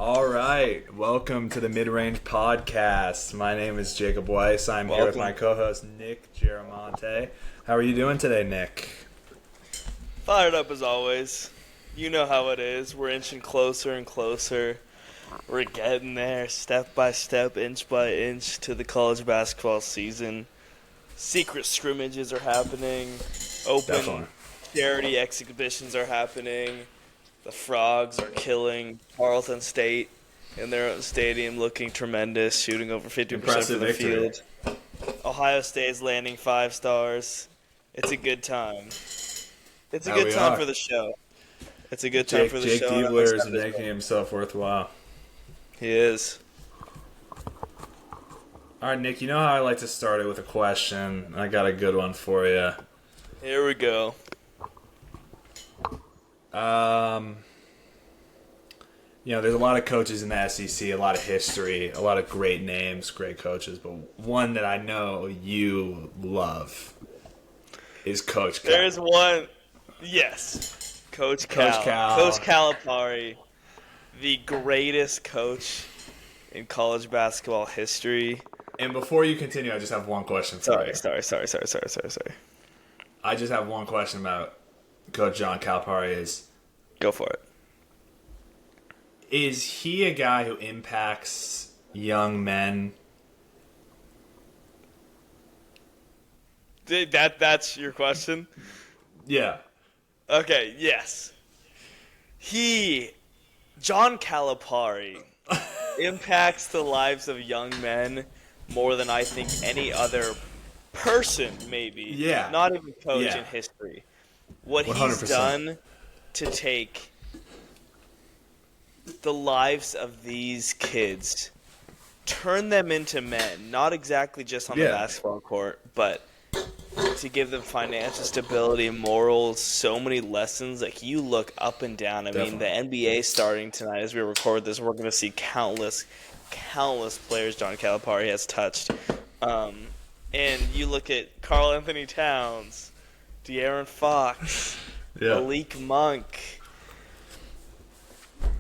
All right, welcome to the Mid-Range Podcast. My name is Jacob Weiss. I'm here with my co-host Nick Girimonte. How are you doing today, Nick? Fired up as always. You know how it is. We're inching closer and closer. We're getting there step by step, inch by inch to the college basketball season. Secret scrimmages are happening. Open charity exhibitions are happening. The Frogs are killing Tarleton State in their own stadium, looking tremendous, shooting over 50% from the field. Ohio State's landing 5 stars. It's a good time. It's a good time for the show. It's a good time for the show. Jake Diebler is making himself worthwhile. He is. All right, Nick, you know how I like to start it with a question? I got a good one for you. Here we go. There's a lot of coaches in the SEC, a lot of history, a lot of great names, great coaches, but one that I know you love is Coach Cal. There's one, yes, Coach Cal. Coach Calipari, the greatest coach in college basketball history. And before you continue, I just have one question for you. Sorry. I just have one question about Coach John Calipari. Go for it. Is he a guy who impacts young men? That's your question? Yeah. Okay, yes. John Calipari, impacts the lives of young men more than I think any other person, maybe. Yeah. Not even coach in history. What 100%. He's done to take the lives of these kids, turn them into men, not exactly just on the basketball court, but to give them financial stability, morals, so many lessons. Like, you look up and down. I mean, the NBA starting tonight as we record this, we're going to see countless players John Calipari has touched. And you look at Karl Anthony Towns, De'Aaron Fox, Malik Monk.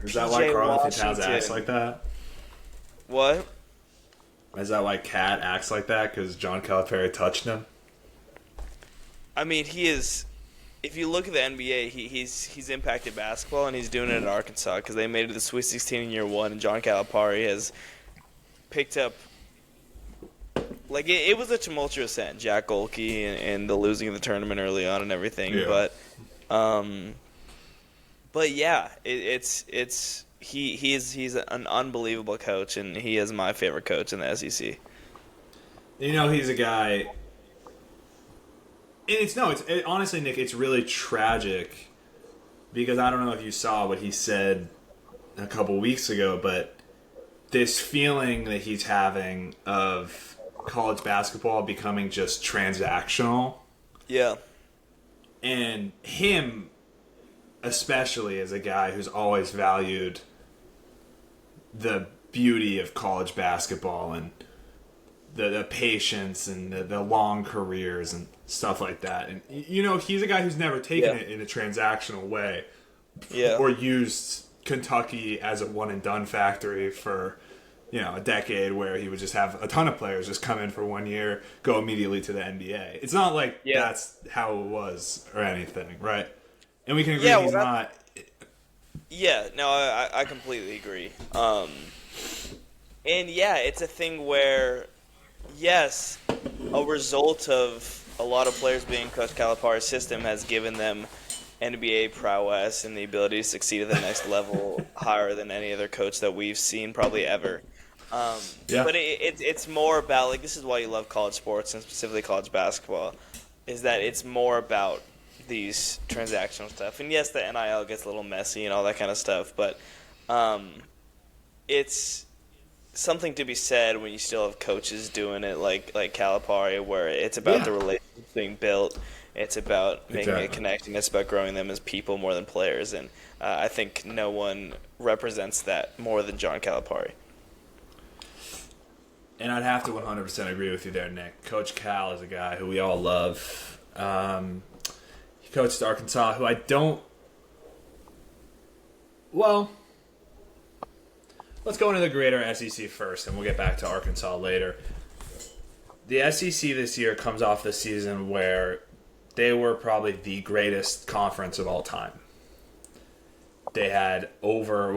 Is that why Karl Anthony Towns acts like that? What? Is that why Cat acts like that? Because John Calipari touched him? I mean, he is. If you look at the NBA, he's impacted basketball, and he's doing it at Arkansas because they made it to the Sweet 16 in year one, and John Calipari has picked up. Like, it was a tumultuous end, Jack Golke and the losing of the tournament early on and everything, But yeah, he's an unbelievable coach, and he is my favorite coach in the SEC. He's a guy. And honestly, Nick, it's really tragic because I don't know if you saw what he said a couple weeks ago, but this feeling that he's having of college basketball becoming just transactional. Yeah. And him, especially as a guy who's always valued the beauty of college basketball and the patience and the long careers and stuff like that. And, he's a guy who's never taken it in a transactional way or used Kentucky as a one-and-done factory for, a decade where he would just have a ton of players just come in for 1 year, go immediately to the NBA. It's not like that's how it was or anything, right? And we can agree he's not. Yeah, no, I completely agree. And it's a thing where, yes, a result of a lot of players being Coach Calipari's system has given them NBA prowess and the ability to succeed at the next level higher than any other coach that we've seen probably ever. But it's more about, like, this is why you love college sports and specifically college basketball, is that it's more about these transactional stuff. And yes, the NIL gets a little messy and all that kind of stuff, but it's something to be said when you still have coaches doing it like Calipari, where it's about the relationships being built, it's about making a connection, it's about growing them as people more than players, and I think no one represents that more than John Calipari. And I'd have to 100% agree with you there, Nick. Coach Cal is a guy who we all love. He coached Arkansas, who I don't... Well, let's go into the greater SEC first, and we'll get back to Arkansas later. The SEC this year comes off the season where they were probably the greatest conference of all time. They had over,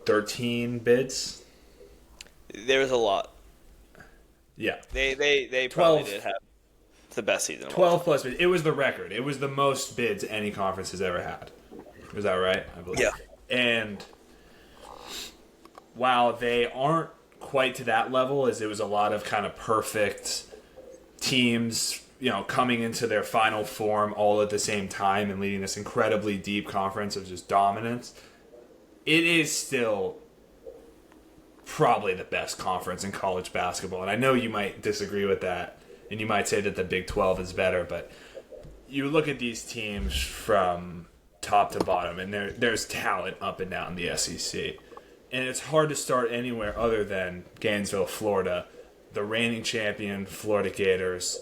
13 bids? There was a lot. Yeah. They probably did have the best season of 12 plus bids. It was the record. It was the most bids any conference has ever had. Is that right? I believe. Yeah. And while they aren't quite to that level, as it was a lot of kind of perfect teams, coming into their final form all at the same time and leading this incredibly deep conference of just dominance, it is still probably the best conference in college basketball. And I know you might disagree with that, and you might say that the Big 12 is better, but you look at these teams from top to bottom, and there's talent up and down the SEC. And it's hard to start anywhere other than Gainesville, Florida, the reigning champion Florida Gators.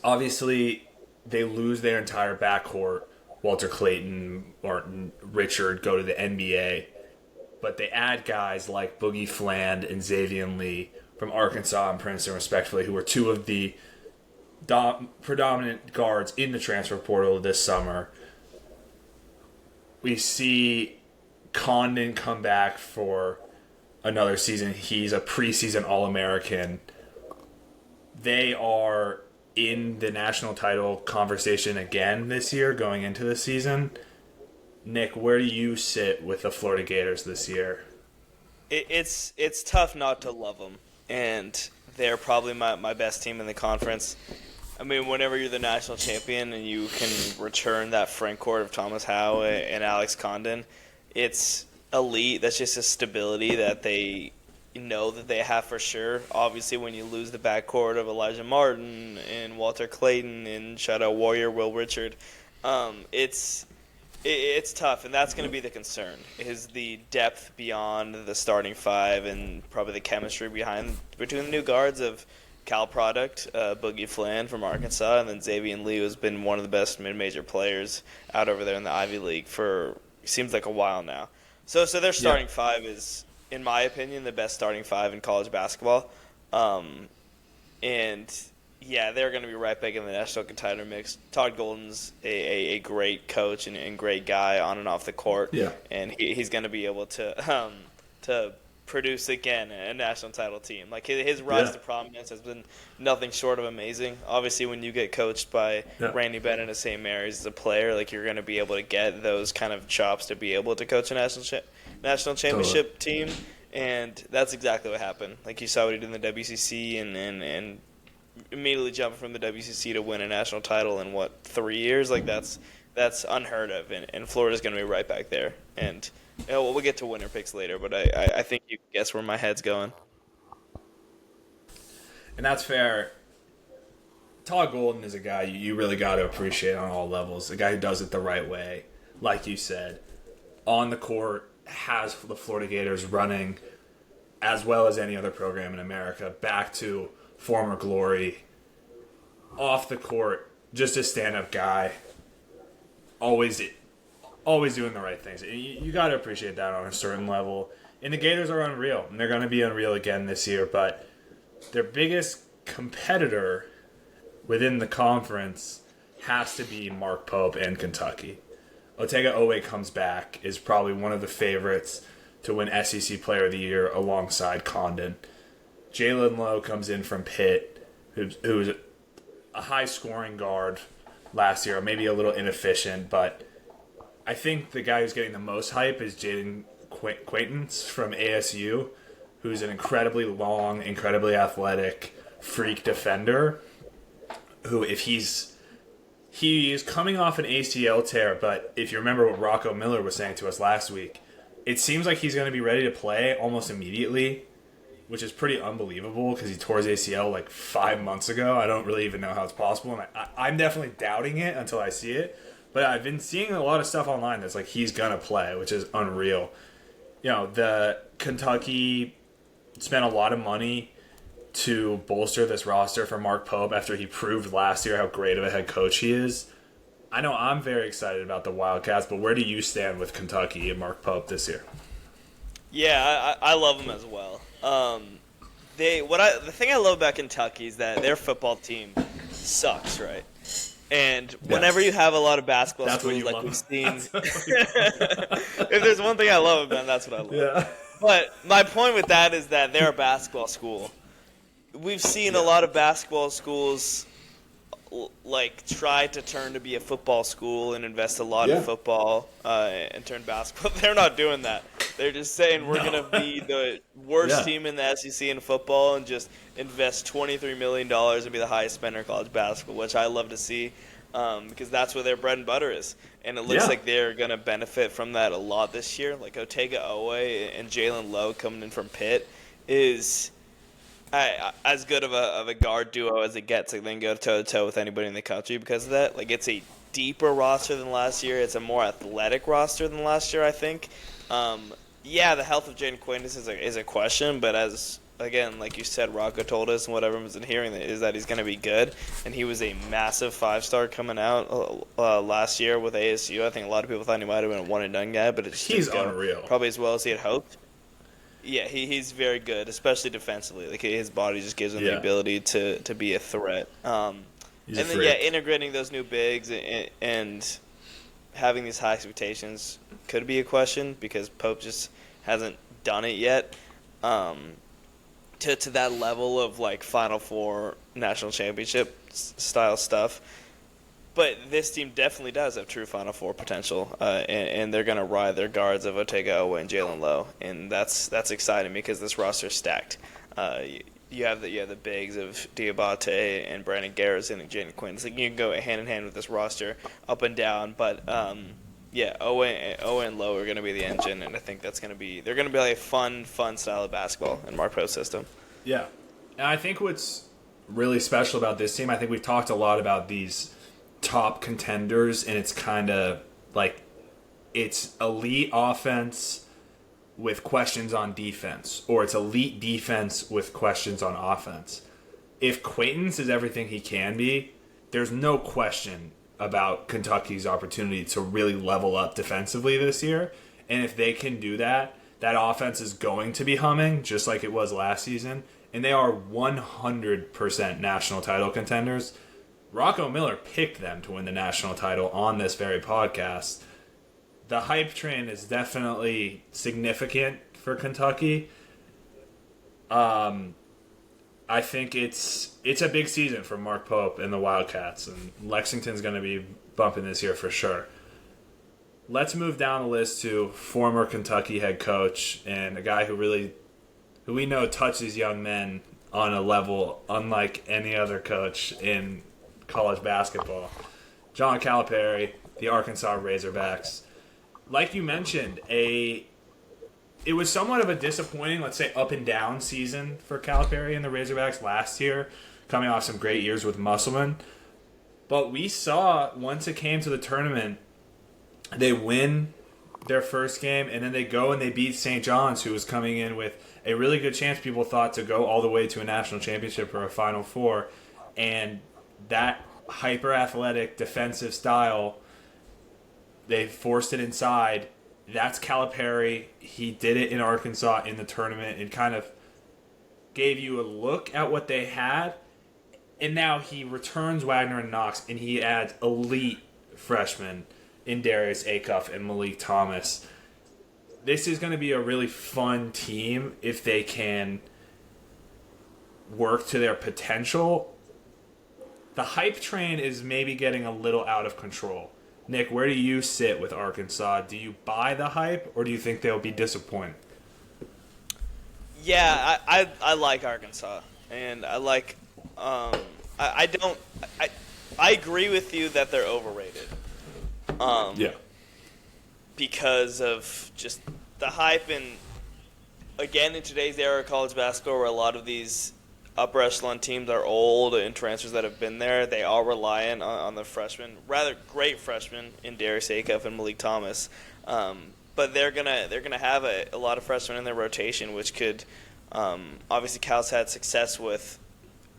Obviously, they lose their entire backcourt. Walter Clayton, Martin, Richard go to the NBA. But they add guys like Boogie Fland and Xavier Lee from Arkansas and Princeton, respectively, who are two of the predominant guards in the transfer portal this summer. We see Condon come back for another season. He's a preseason All-American. They are in the national title conversation again this year going into the season. Nick, where do you sit with the Florida Gators this year? It's tough not to love them, and they're probably my best team in the conference. I mean, whenever you're the national champion and you can return that front court of Thomas Howe and Alex Condon, it's elite. That's just a stability that they know that they have for sure. Obviously, when you lose the backcourt of Elijah Martin and Walter Clayton and Shadow Warrior Will Richard, it's tough, and that's going to be the concern, is the depth beyond the starting five and probably the chemistry between the new guards of Cal product, Boogie Fland from Arkansas, and then Xavier Lee, who's been one of the best mid-major players out over there in the Ivy League for seems like a while now. So their starting five is, in my opinion, the best starting five in college basketball. And yeah, they're going to be right back in the national contender mix. Todd Golden's a great coach and great guy on and off the court. Yeah. And he's going to be able to produce again a national title team. Like his rise to prominence has been nothing short of amazing. Obviously, when you get coached by Randy Bennett of St. Mary's as a player, like you're going to be able to get those kind of chops to be able to coach a national championship team, and that's exactly what happened. Like you saw what he did in the WCC, and immediately jumping from the WCC to win a national title in 3 years. Like that's unheard of, and Florida's going to be right back there. And we'll get to winner picks later, but I think you can guess where my head's going. And that's fair. Todd Golden is a guy you really got to appreciate on all levels. A guy who does it the right way, like you said. On the court, has the Florida Gators running as well as any other program in America back to former glory. Off the court, just a stand-up guy. Always doing the right things. You got to appreciate that on a certain level. And the Gators are unreal, and they're going to be unreal again this year. But their biggest competitor within the conference has to be Mark Pope and Kentucky. Otega Oweh comes back, is probably one of the favorites to win SEC Player of the Year alongside Condon. Jalen Lowe comes in from Pitt, who's a high-scoring guard last year, maybe a little inefficient, but I think the guy who's getting the most hype is Jaden Quaintance from ASU, who's an incredibly long, incredibly athletic freak defender, who he is coming off an ACL tear, but if you remember what Rocco Miller was saying to us last week, it seems like he's going to be ready to play almost immediately, which is pretty unbelievable because he tore his ACL like 5 months ago. I don't really even know how it's possible, and I'm definitely doubting it until I see it. But I've been seeing a lot of stuff online that's like he's going to play, which is unreal. The Kentucky spent a lot of money to bolster this roster for Mark Pope after he proved last year how great of a head coach he is. I know I'm very excited about the Wildcats, but where do you stand with Kentucky and Mark Pope this year? Yeah, I love them as well. The thing I love about Kentucky is that their football team sucks, right? And whenever you have a lot of basketball schools like we've seen, if there's one thing I love about them, that's what I love. Yeah. But my point with that is that they're a basketball school. We've seen a lot of basketball schools like try to turn to be a football school and invest a lot in football and turn basketball. They're not doing that. They're just saying we're going to be the worst team in the SEC in football and just invest $23 million and be the highest spender in college basketball, which I love to see because that's where their bread and butter is. And it looks like they're going to benefit from that a lot this year. Like Otega Owe and Jalen Lowe coming in from Pitt is as good of a guard duo as it gets. Like, they can go toe-to-toe with anybody in the country because of that. Like, it's a deeper roster than last year. It's a more athletic roster than last year, I think. The health of Jaden Quaintance is a question, but as, again, like you said, Rocco told us and what everyone's been hearing is that he's going to be good, and he was a massive five-star coming out last year with ASU. I think a lot of people thought he might have been a one-and-done guy, but he's unreal. Probably as well as he had hoped. Yeah, he's very good, especially defensively. Like, his body just gives him the ability to be a threat. Integrating those new bigs and having these high expectations could be a question because Pope just hasn't done it yet to that level of, like, Final Four national championship style stuff. But this team definitely does have true Final Four potential, and they're going to ride their guards of Otega Owe and Jalen Lowe, and that's exciting because this roster is stacked. You have the bigs of Diabate and Brandon Garrison and Jaden Quinn. So you can go hand in hand with this roster up and down, but Owe and Lowe are going to be the engine, and I think they're going to be like a fun style of basketball in Mark Pope's system. Yeah, and I think what's really special about this team, I think we've talked a lot about these top contenders, and it's kind of like it's elite offense with questions on defense, or it's elite defense with questions on offense. If Quaintance is everything he can be, there's no question about Kentucky's opportunity to really level up defensively this year. And if they can do that, that offense is going to be humming just like it was last season. And they are 100% national title contenders. Rocco Miller picked them to win the national title on this very podcast. The hype train is definitely significant for Kentucky. I think it's a big season for Mark Pope and the Wildcats, and Lexington's going to be bumping this year for sure. Let's move down the list to former Kentucky head coach and a guy who we know touches young men on a level unlike any other coach in college basketball. John Calipari, the Arkansas Razorbacks. Like you mentioned, it was somewhat of a disappointing, let's say, up and down season for Calipari and the Razorbacks last year, coming off some great years with Musselman. But we saw, once it came to the tournament, they win their first game, and then they go and they beat St. John's, who was coming in with a really good chance, people thought, to go all the way to a national championship or a Final Four. And that hyper-athletic defensive style, they forced it inside. That's Calipari. He did it in Arkansas in the tournament and kind of gave you a look at what they had. And now he returns Wagner and Knox, and he adds elite freshmen in Darius Acuff and Malik Thomas. This is going to be a really fun team if they can work to their potential. The hype train is maybe getting a little out of control. Nick, where do you sit with Arkansas? Do you buy the hype, or do you think they'll be disappointed? Yeah, I like Arkansas, and I like I agree with you that they're overrated. Because of just the hype, and again, in today's era of college basketball, where a lot of these upper echelon teams are old and transfers that have been there, they are reliant on the freshmen, rather great freshmen in Darius Acuff and Malik Thomas. But they're gonna have a lot of freshmen in their rotation, which could obviously Cal's had success with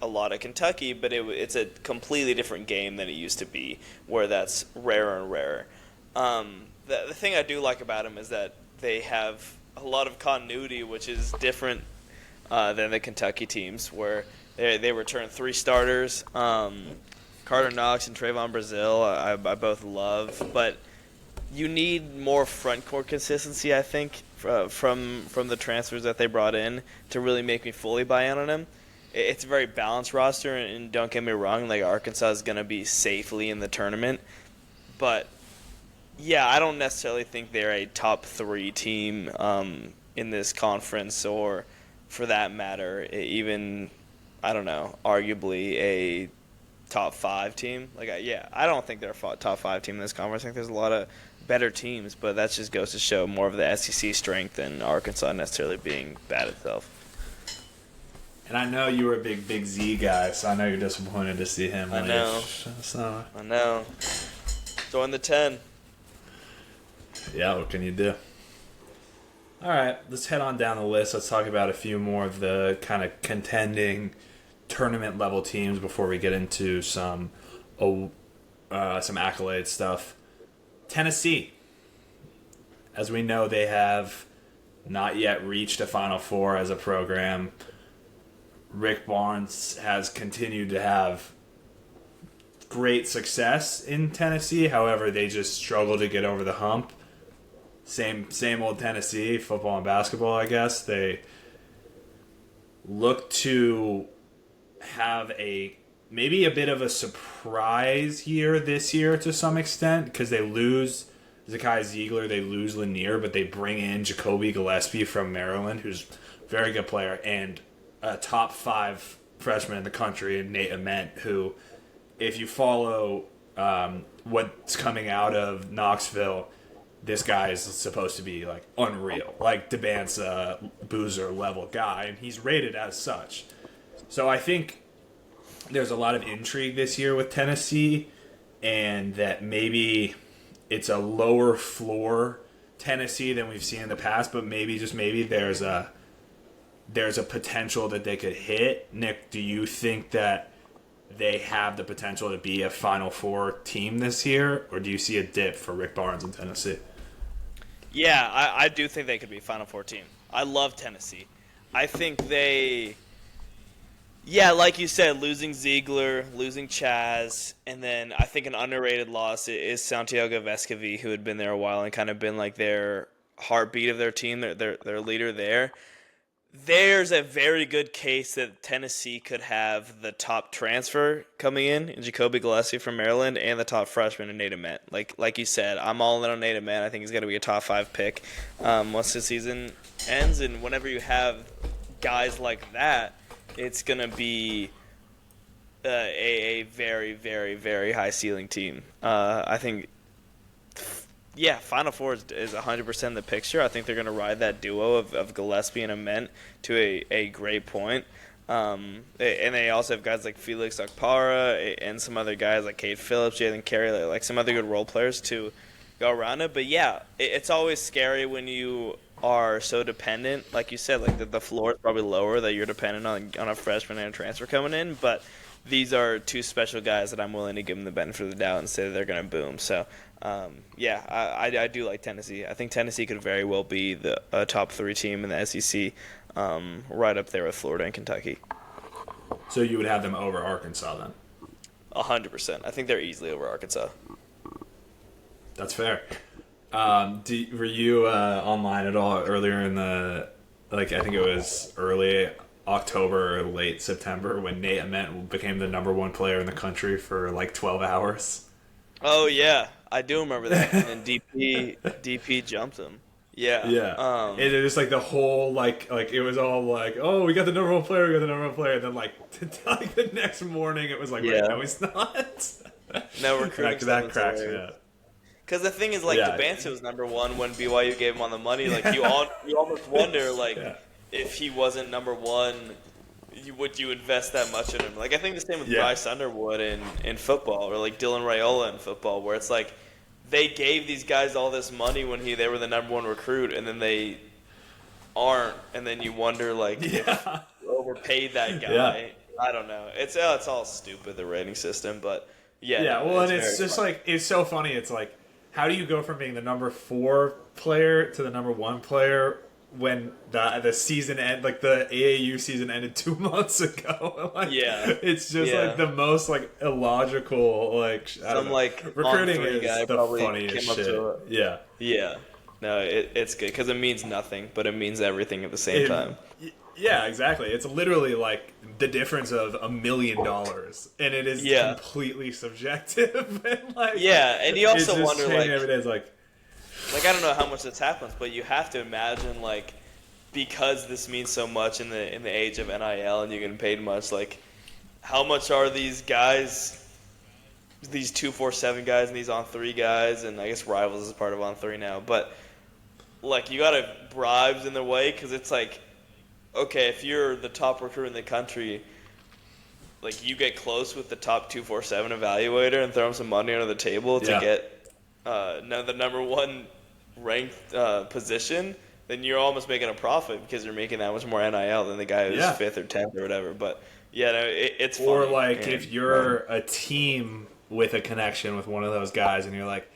a lot of Kentucky, but it's a completely different game than it used to be, where that's rarer and rarer. The thing I do like about them is that they have a lot of continuity, which is different than the Kentucky teams, where they return 3 starters. Carter Knox and Trayvon Brazile, I both love, but you need more front court consistency, I think, from the transfers that they brought in to really make me fully buy in on them. It's a very balanced roster, and don't get me wrong, like Arkansas is going to be safely in the tournament, but yeah, I don't necessarily think they're a top 3 team in this conference, or for that matter, even, I don't know, arguably a top 5 team. I don't think they're a top 5 team in this conference. I think there's a lot of better teams, but that just goes to show more of the SEC strength than Arkansas necessarily being bad itself. And I know you were a big Z guy, so I know you're disappointed to see him. I know. So. I know. Join the 10. Yeah, what can you do? All right, let's head on down the list. Let's talk about a few more of the kind of contending tournament-level teams before we get into some accolade stuff. Tennessee. As we know, they have not yet reached a Final Four as a program. Rick Barnes has continued to have great success in Tennessee. However, they just struggle to get over the hump. Same old Tennessee, football and basketball, I guess. They look to have maybe a bit of a surprise year this year to some extent, because they lose Zakai Ziegler, they lose Lanier, but they bring in Jacoby Gillespie from Maryland, who's a very good player, and a top 5 freshman in the country, and Nate Ament, who, if you follow what's coming out of Knoxville, this guy is supposed to be like unreal, like DeBanza, Boozer level guy, and he's rated as such. So I think there's a lot of intrigue this year with Tennessee, and that maybe it's a lower floor Tennessee than we've seen in the past, but maybe there's a potential that they could hit. Nick, do you think that they have the potential to be a Final Four team this year, or do you see a dip for Rick Barnes in Tennessee? Yeah, I do think they could be a Final Four team. I love Tennessee. I think like you said, losing Ziegler, losing Chaz, and then I think an underrated loss is Santiago Vescovi, who had been there a while and kind of been like their heartbeat of their team, their leader there. There's a very good case that Tennessee could have the top transfer coming in Jacoby Gillespie from Maryland, and the top freshman in Nate Ament. Like you said, I'm all in on Nate Ament. I think he's going to be a top 5 pick once the season ends. And whenever you have guys like that, it's going to be a very, very, very high ceiling team. I think, Final Four is 100% the picture. I think they're going to ride that duo of Gillespie and Ament to a great point. And they also have guys like Felix Okpara and some other guys like Cade Phillips, Jalen Carey, like some other good role players to go around it. But it's always scary when you are so dependent. Like you said, like the floor is probably lower, that you're dependent on a freshman and a transfer coming in. But these are 2 special guys that I'm willing to give them the benefit of the doubt and say that they're going to boom. So, I do like Tennessee. I think Tennessee could very well be a top 3 team in the SEC, right up there with Florida and Kentucky. So you would have them over Arkansas then? 100%. I think they're easily over Arkansas. That's fair. Were you online at all earlier in I think it was early October or late September when Nate Ament became the number 1 player in the country for like 12 hours? Oh, yeah. I do remember that. And DP jumped him. Yeah. Yeah. It was like the whole, like it was all like, oh, we got the number 1 player, And then like the next morning it was like, wait, no, he's not. No recruiting. That cracks me up. Because the thing is, DeBanza was number 1 when BYU gave him on the money. Like, you almost wonder, if he wasn't number 1, would you invest that much in him? Like, I think the same with Bryce Underwood in football, or like Dylan Raiola in football, where it's like they gave these guys all this money when they were the number 1 recruit, and then they aren't, and then you wonder if you overpaid that guy. Yeah. I don't know. It's all stupid, the rating system, but and it's just funny. It's so funny. It's like, how do you go from being the number 4 player to the number 1 player when the season end, like the AAU season ended 2 months ago. Like, Yeah. it's just like the most like illogical like Some like recruiting on-3 guy is the probably funniest came up shit. to it. Yeah. Yeah. No, it's good because it means nothing, but it means everything at the same time. Yeah, exactly. It's literally like the difference of $1 million, and it is completely subjective. And like, and you also it's just wonder like every day is like I don't know how much this happens, but you have to imagine like because this means so much in the age of NIL and you're getting paid much, like how much are these guys? These 247 guys and these on-3 guys, and I guess Rivals is part of on-3 now, but like you gotta bribes in their way because it's like, okay, if you're the top recruiter in the country, like you get close with the top 247 evaluator and throw them some money under the table to get the number one ranked position, then you're almost making a profit because you're making that much more NIL than the guy who's 5th or 10th or whatever. But it's funny. Or like if you're a team with a connection with one of those guys and you're like,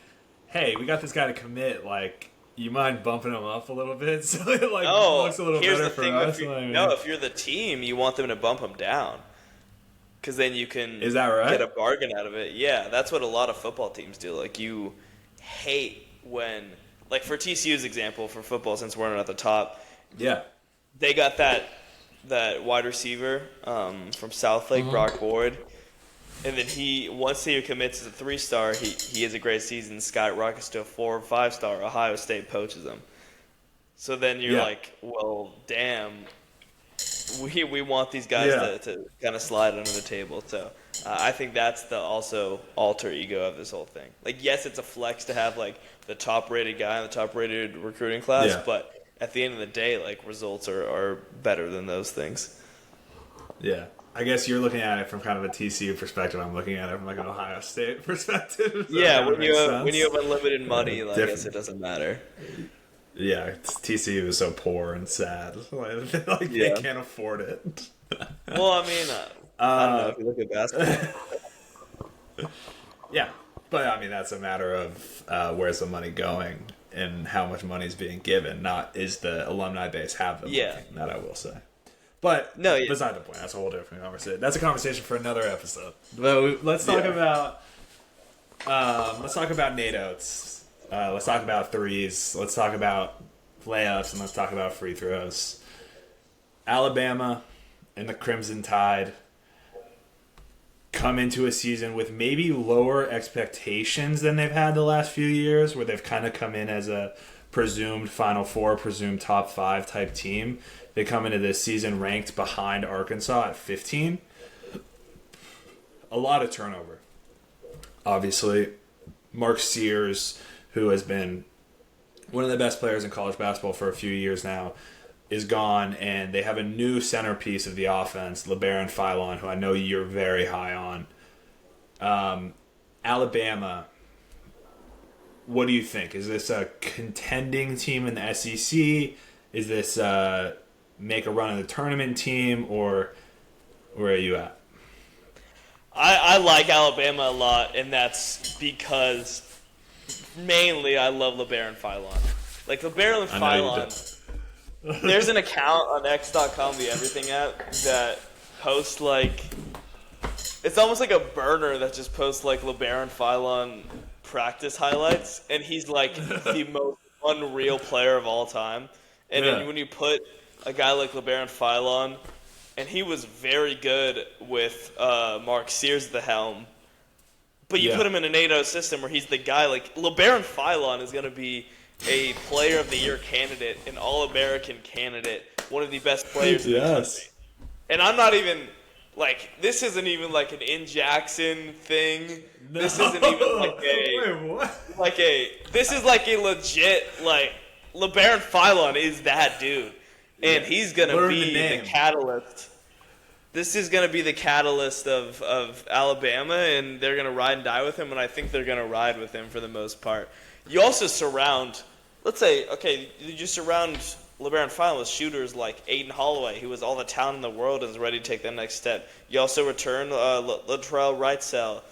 hey, we got this guy to commit, like, you mind bumping him up a little bit so it like looks a little better for us? If you're the team, you want them to bump him down because then you can get a bargain out of it. Yeah, that's what a lot of football teams do. Like you hate when, like for TCU's example for football, since we're not at the top, they got that wide receiver from Southlake, Brock Ward. And then once he commits as a 3-star, he has a great season, skyrockets to a 4 or 5-star. Ohio State poaches him. So then you're like, well, damn, we want these guys to kind of slide under the table. So I think that's the also alter ego of this whole thing. Like, yes, it's a flex to have like the top-rated guy in the top-rated recruiting class, but at the end of the day, like results are better than those things. Yeah. I guess you're looking at it from kind of a TCU perspective. I'm looking at it from like an Ohio State perspective. So when you have unlimited money, I guess it doesn't matter. Yeah, TCU is so poor and sad. Like they can't afford it. Well, I mean, I don't know if you look at basketball. Yeah, but I mean that's a matter of where's the money going and how much money is being given. Not is the alumni base have the money. That I will say. But beside the point, that's a whole different conversation. That's a conversation for another episode. But let's talk about Nate Oates. Let's talk about threes. Let's talk about layups, and let's talk about free throws. Alabama and the Crimson Tide come into a season with maybe lower expectations than they've had the last few years, where they've kind of come in as a presumed Final Four, presumed top 5 type team. They come into this season ranked behind Arkansas at 15. A lot of turnover. Obviously, Mark Sears, who has been one of the best players in college basketball for a few years now, is gone, and they have a new centerpiece of the offense, LeBaron Philon, who I know you're very high on. Alabama, what do you think? Is this a contending team in the SEC? Is this make a run of the tournament team, or where are you at? I like Alabama a lot, and that's because mainly I love LeBaron Philon. Like LeBaron Philon, there's an account on X.com, the Everything app, that posts like, it's almost like a burner that just posts like LeBaron Philon practice highlights, and he's like the most unreal player of all time. And then when you put a guy like LeBaron Philon, and he was very good with Mark Sears at the helm, but you put him in a NATO system where he's the guy, like LeBaron Philon is going to be a Player of the Year candidate, an All-American candidate, one of the best players in the country. And I'm not even, like, this isn't even like an In Jackson thing. No. This isn't even like this is like a legit, like, LeBaron Philon is that dude. And he's going to be the catalyst. This is going to be the catalyst of Alabama, and they're going to ride and die with him, and I think they're going to ride with him for the most part. You also surround, let's say, you surround LeBaron Philon with shooters like Aiden Holloway, who has all the talent in the world and is ready to take the next step. You also return Latrell Wrightsell.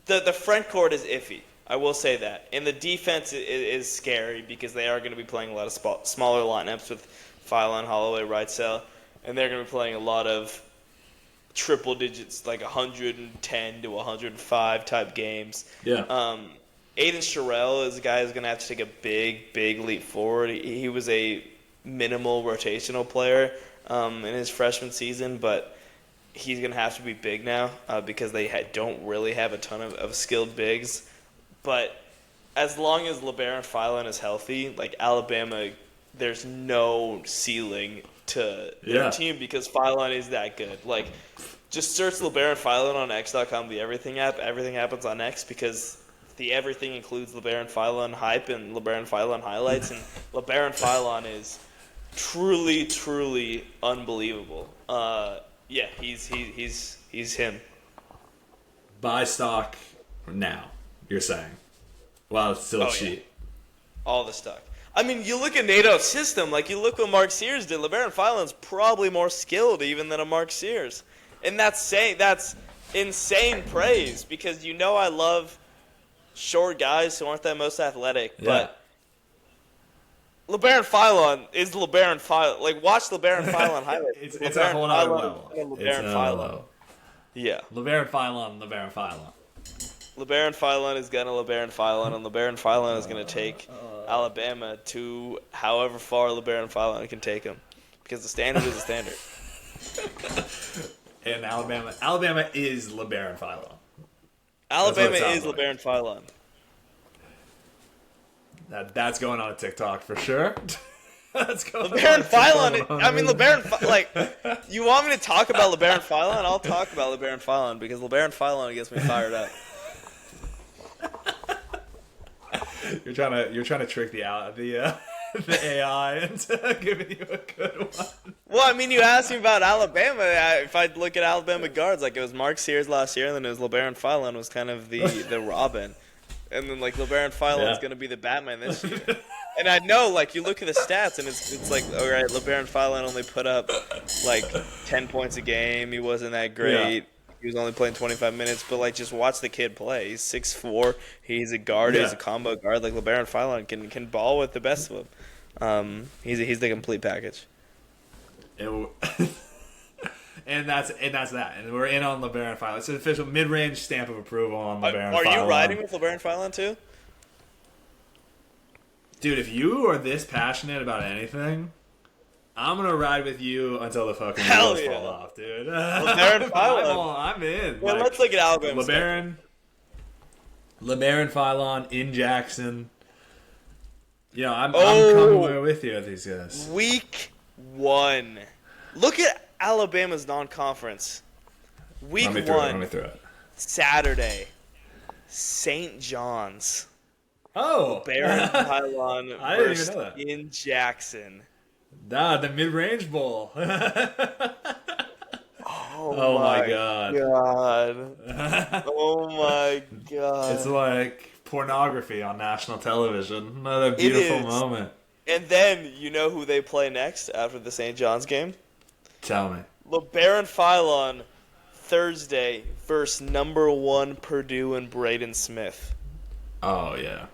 The front court is iffy. I will say that. And the defense is scary because they are going to be playing a lot of smaller lineups with Phylon, Holloway, Wrightsell, and they're going to be playing a lot of triple digits, like 110 to 105 type games. Yeah. Aiden Sherrill is a guy who's going to have to take a big leap forward. He was a minimal rotational player in his freshman season, but he's going to have to be big now because they don't really have a ton of skilled bigs. But as long as LeBaron Phylon is healthy, like Alabama, there's no ceiling to their team because Phylon is that good. Like, just search LeBaron Phylon on X.com, the Everything app. Everything happens on X because the Everything includes LeBaron Phylon hype and LeBaron Phylon highlights, and LeBaron Phylon is truly unbelievable. Yeah, he's him. Buy stock now, you're saying. Wow, it's still cheap. Yeah. All the stock. I mean, you look at NATO's system, like you look what Mark Sears did. LeBaron Phylon's probably more skilled even than a Mark Sears. And that's insane praise because I love short guys who aren't that most athletic, but LeBaron Phylon is LeBaron Phylon. Like, watch LeBaron Phylon highlights. It's a whole other level. LeBaron Phylon. Yeah. LeBaron Phylon. LeBaron Phylon is going to LeBaron Phylon, and LeBaron Phylon is going to take Alabama to however far LeBaron Phylon can take them. Because the standard is the standard. And Alabama is LeBaron Phylon. Alabama is LeBaron Phylon. That's going on a TikTok for sure. That's going LeBaron Phylon. I mean, LeBaron. You want me to talk about LeBaron Phylon? I'll talk about LeBaron Phylon because LeBaron Phylon gets me fired up. You're trying to trick the AI into giving you a good one. Well, I mean, you asked me about Alabama. If I look at Alabama guards, like it was Mark Sears last year, and then it was LeBaron Phylon was kind of the Robin. And then, like, LeBaron Phylon is going to be the Batman this year. And I know, like, you look at the stats, and it's like, all right, LeBaron Phylon only put up, like, 10 points a game. He wasn't that great. Yeah. He was only playing 25 minutes. But, like, just watch the kid play. He's 6'4". He's a guard. Yeah. He's a combo guard. Like, LeBaron Phylon can ball with the best of them. He's the complete package. And that's that. And we're in on LeBaron Phylon. It's an official mid-range stamp of approval on LeBaron Phylon. Are you riding with LeBaron Phylon too? Dude, if you are this passionate about anything, I'm gonna ride with you until the fucking wheels fall off, dude. LeBaron Phylon. I'm in. Well, let's look at Alabama. LeBaron Phylon in Jackson. I'm coming with you with these guys. Week 1. Look at Alabama's non-conference. Week 1. Let me through it. Saturday. St. John's. Oh. LeBaron Phylon I didn't even know that. In Jackson. The mid-range bowl. Oh my god. Oh my god. It's like pornography on national television. What a beautiful moment. And then, you know who they play next after the St. John's game? Tell me. LeBaron Phylon, Thursday, versus number 1 Purdue and Braden Smith. Oh, yeah.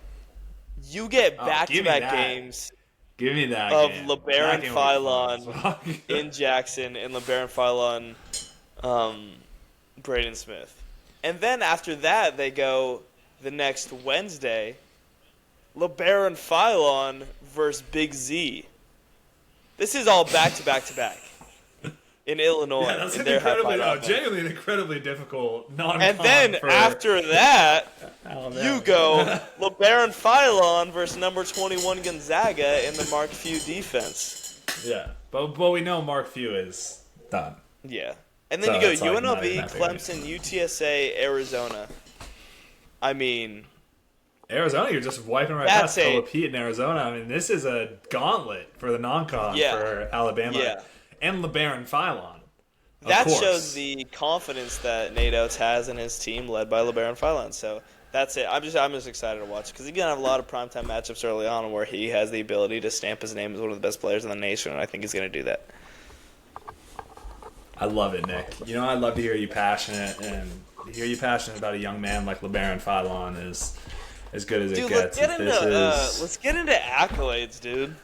You get back-to-back games. Give me that of game. LeBaron Phylon in Jackson and LeBaron Phylon, Braden Smith. And then after that, they go the next Wednesday, LeBaron Phylon versus Big Z. This is all back-to-back-to-back. In Illinois. Yeah, that's genuinely an incredibly difficult non-con. And then after that, you go LeBaron Phylon versus number 21 Gonzaga in the Mark Few defense. Yeah, but we know Mark Few is done. Yeah. And then you go UNLV, Clemson, UTSA, Arizona. I mean... Arizona, you're just wiping right past Calipari in Arizona. I mean, this is a gauntlet for the non-con for Alabama. Yeah. And LeBaron Phylon. That shows the confidence that Nate Oates has in his team, led by LeBaron Phylon. So that's it. I'm just excited to watch because he's gonna have a lot of primetime matchups early on where he has the ability to stamp his name as one of the best players in the nation, and I think he's gonna do that. I love it, Nick. I love to hear you passionate, and hear you passionate about a young man like LeBaron Phylon as good as Dude, it gets. let's get into accolades, dude.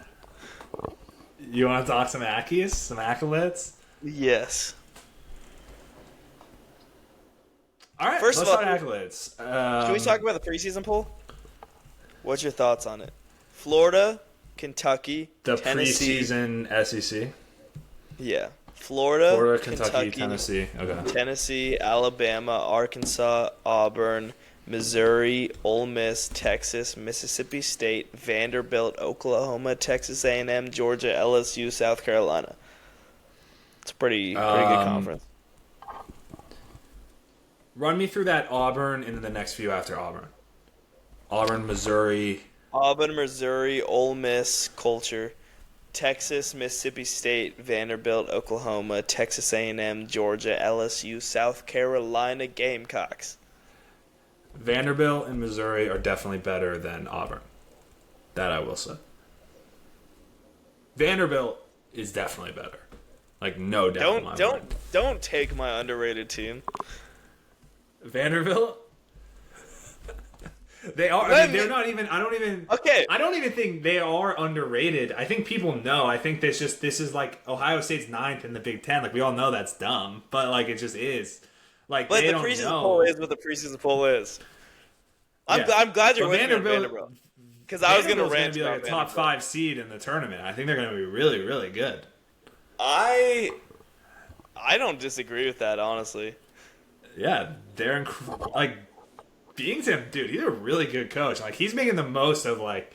You want to talk some Ackies? Some accolades? Yes. All right, First let's of all, talk accolades. Can we talk about the preseason poll? What's your thoughts on it? Florida, Kentucky, the Tennessee. preseason SEC? Yeah. Florida, Kentucky, Tennessee. Okay. Tennessee, Alabama, Arkansas, Auburn, Missouri, Ole Miss, Texas, Mississippi State, Vanderbilt, Oklahoma, Texas A&M, Georgia, LSU, South Carolina. It's a pretty good conference. Run me through that Auburn and then the next few after Auburn. Auburn, Missouri. Auburn, Missouri, Ole Miss, culture. Texas, Mississippi State, Vanderbilt, Oklahoma, Texas A&M, Georgia, LSU, South Carolina, Gamecocks. Vanderbilt and Missouri are definitely better than Auburn. That I will say. Vanderbilt is definitely better. Like, no doubt in my mind. Don't take my underrated team. Vanderbilt? They are. I mean, they're not even. I don't even. Okay. I don't even think they are underrated. I think people know. I think this is like Ohio State's 9th in the Big Ten. Like, we all know that's dumb, but like it just is. Like, but they the don't preseason know. poll is what the preseason poll is. I'm glad you're with me on Vanderbilt. Because I was going to rant be like a top 5 seed in the tournament. I think they're going to be really, really good. I don't disagree with that, honestly. Yeah, they're like. Beington, dude, he's a really good coach. Like, he's making the most of like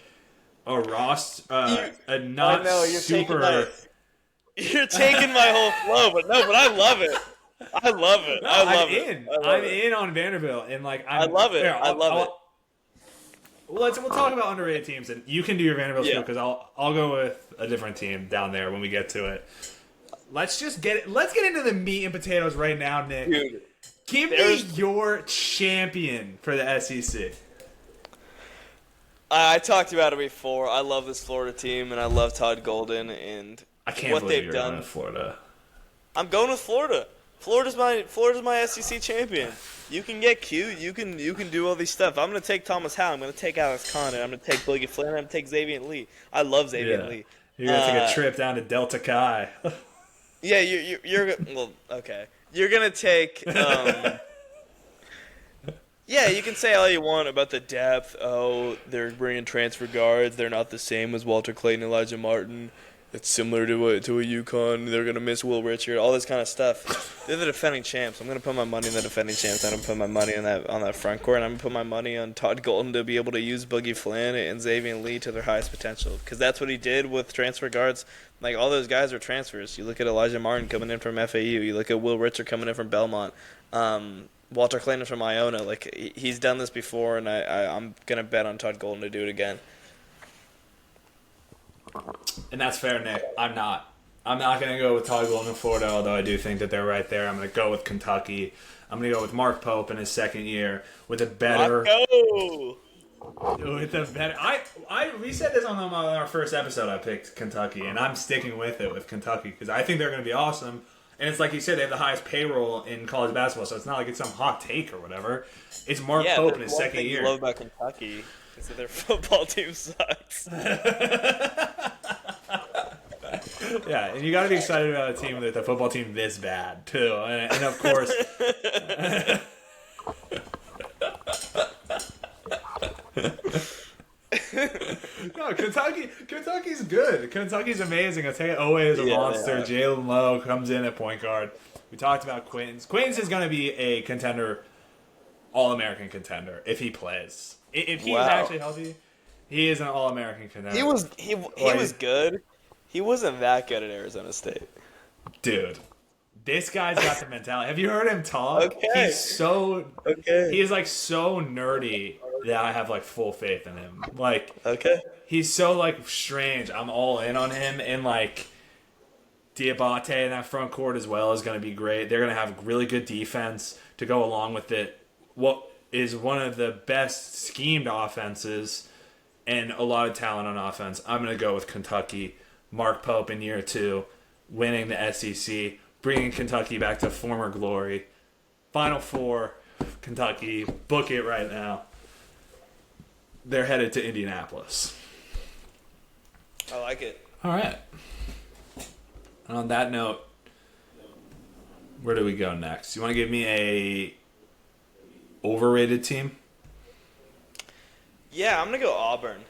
a roster, a not super. You're taking my whole flow, but I love it. I love it. No, I love it. I'm in on Vanderbilt, and like I love it. I love it. We'll talk about underrated teams, and you can do your Vanderbilt skill because I'll go with a different team down there when we get to it. Let's get into the meat and potatoes right now, Nick. Dude. Give me your champion for the SEC. I talked about it before. I love this Florida team, and I love Todd Golden and I can't what believe they've you're done. Going with Florida. I'm going with Florida. Florida's my SEC champion. You can get cute. You can do all these stuff. I'm gonna take Thomas Howell. I'm gonna take Alex Condon. I'm gonna take Boogie Flynn. I'm gonna take Xavier Lee. I love Xavier Lee. You're gonna take a trip down to Delta Chi. Yeah, you're well. Okay, you're gonna take. Yeah, you can say all you want about the depth. Oh, they're bringing transfer guards. They're not the same as Walter Clayton, Elijah Martin. It's similar to a UConn. They're going to miss Will Richard. All this kind of stuff. They're the defending champs. I'm going to put my money on the defending champs. I'm going to put my money on that front court. And I'm going to put my money on Todd Golden to be able to use Boogie Flynn and Xavier Lee to their highest potential. Because that's what he did with transfer guards. Like, all those guys are transfers. You look at Elijah Martin coming in from FAU. You look at Will Richard coming in from Belmont. Walter Clayton from Iona. Like, he's done this before, and I'm going to bet on Todd Golden to do it again. And that's fair, Nick. I'm not going to go with Todd Golden in Florida, although I do think that they're right there. I'm going to go with Kentucky. I'm going to go with Mark Pope in his second year with a better. We said this on our first episode. I picked Kentucky, and I'm sticking with it with Kentucky because I think they're going to be awesome. And it's like you said, they have the highest payroll in college basketball, so it's not like it's some hot take or whatever. It's Mark Pope in his second year. Love about Kentucky is that their football team sucks. Yeah, and you got to be excited about a team with a football team this bad too, and of course. No, Kentucky's good. Kentucky's amazing. I'll tell you, Owe is a monster. Jalen Lowe comes in at point guard. We talked about Quintons. Quintons is going to be a contender, All-American contender, if he plays. If he's actually healthy, he is an All-American contender. He was good. He wasn't that good at Arizona State. Dude, this guy's got the mentality. Have you heard him talk? Okay. He is so nerdy that I have like full faith in him. Like, he's so like strange. I'm all in on him, and like Diabate in that front court as well is going to be great. They're going to have really good defense to go along with it. What is one of the best schemed offenses and a lot of talent on offense. I'm going to go with Kentucky. Mark Pope in year 2, winning the SEC, bringing Kentucky back to former glory. Final Four, Kentucky, book it right now. they're headed to Indianapolis. I like it. All right. And on that note, where do we go next? You want to give me a overrated team? Yeah, I'm gonna go Auburn.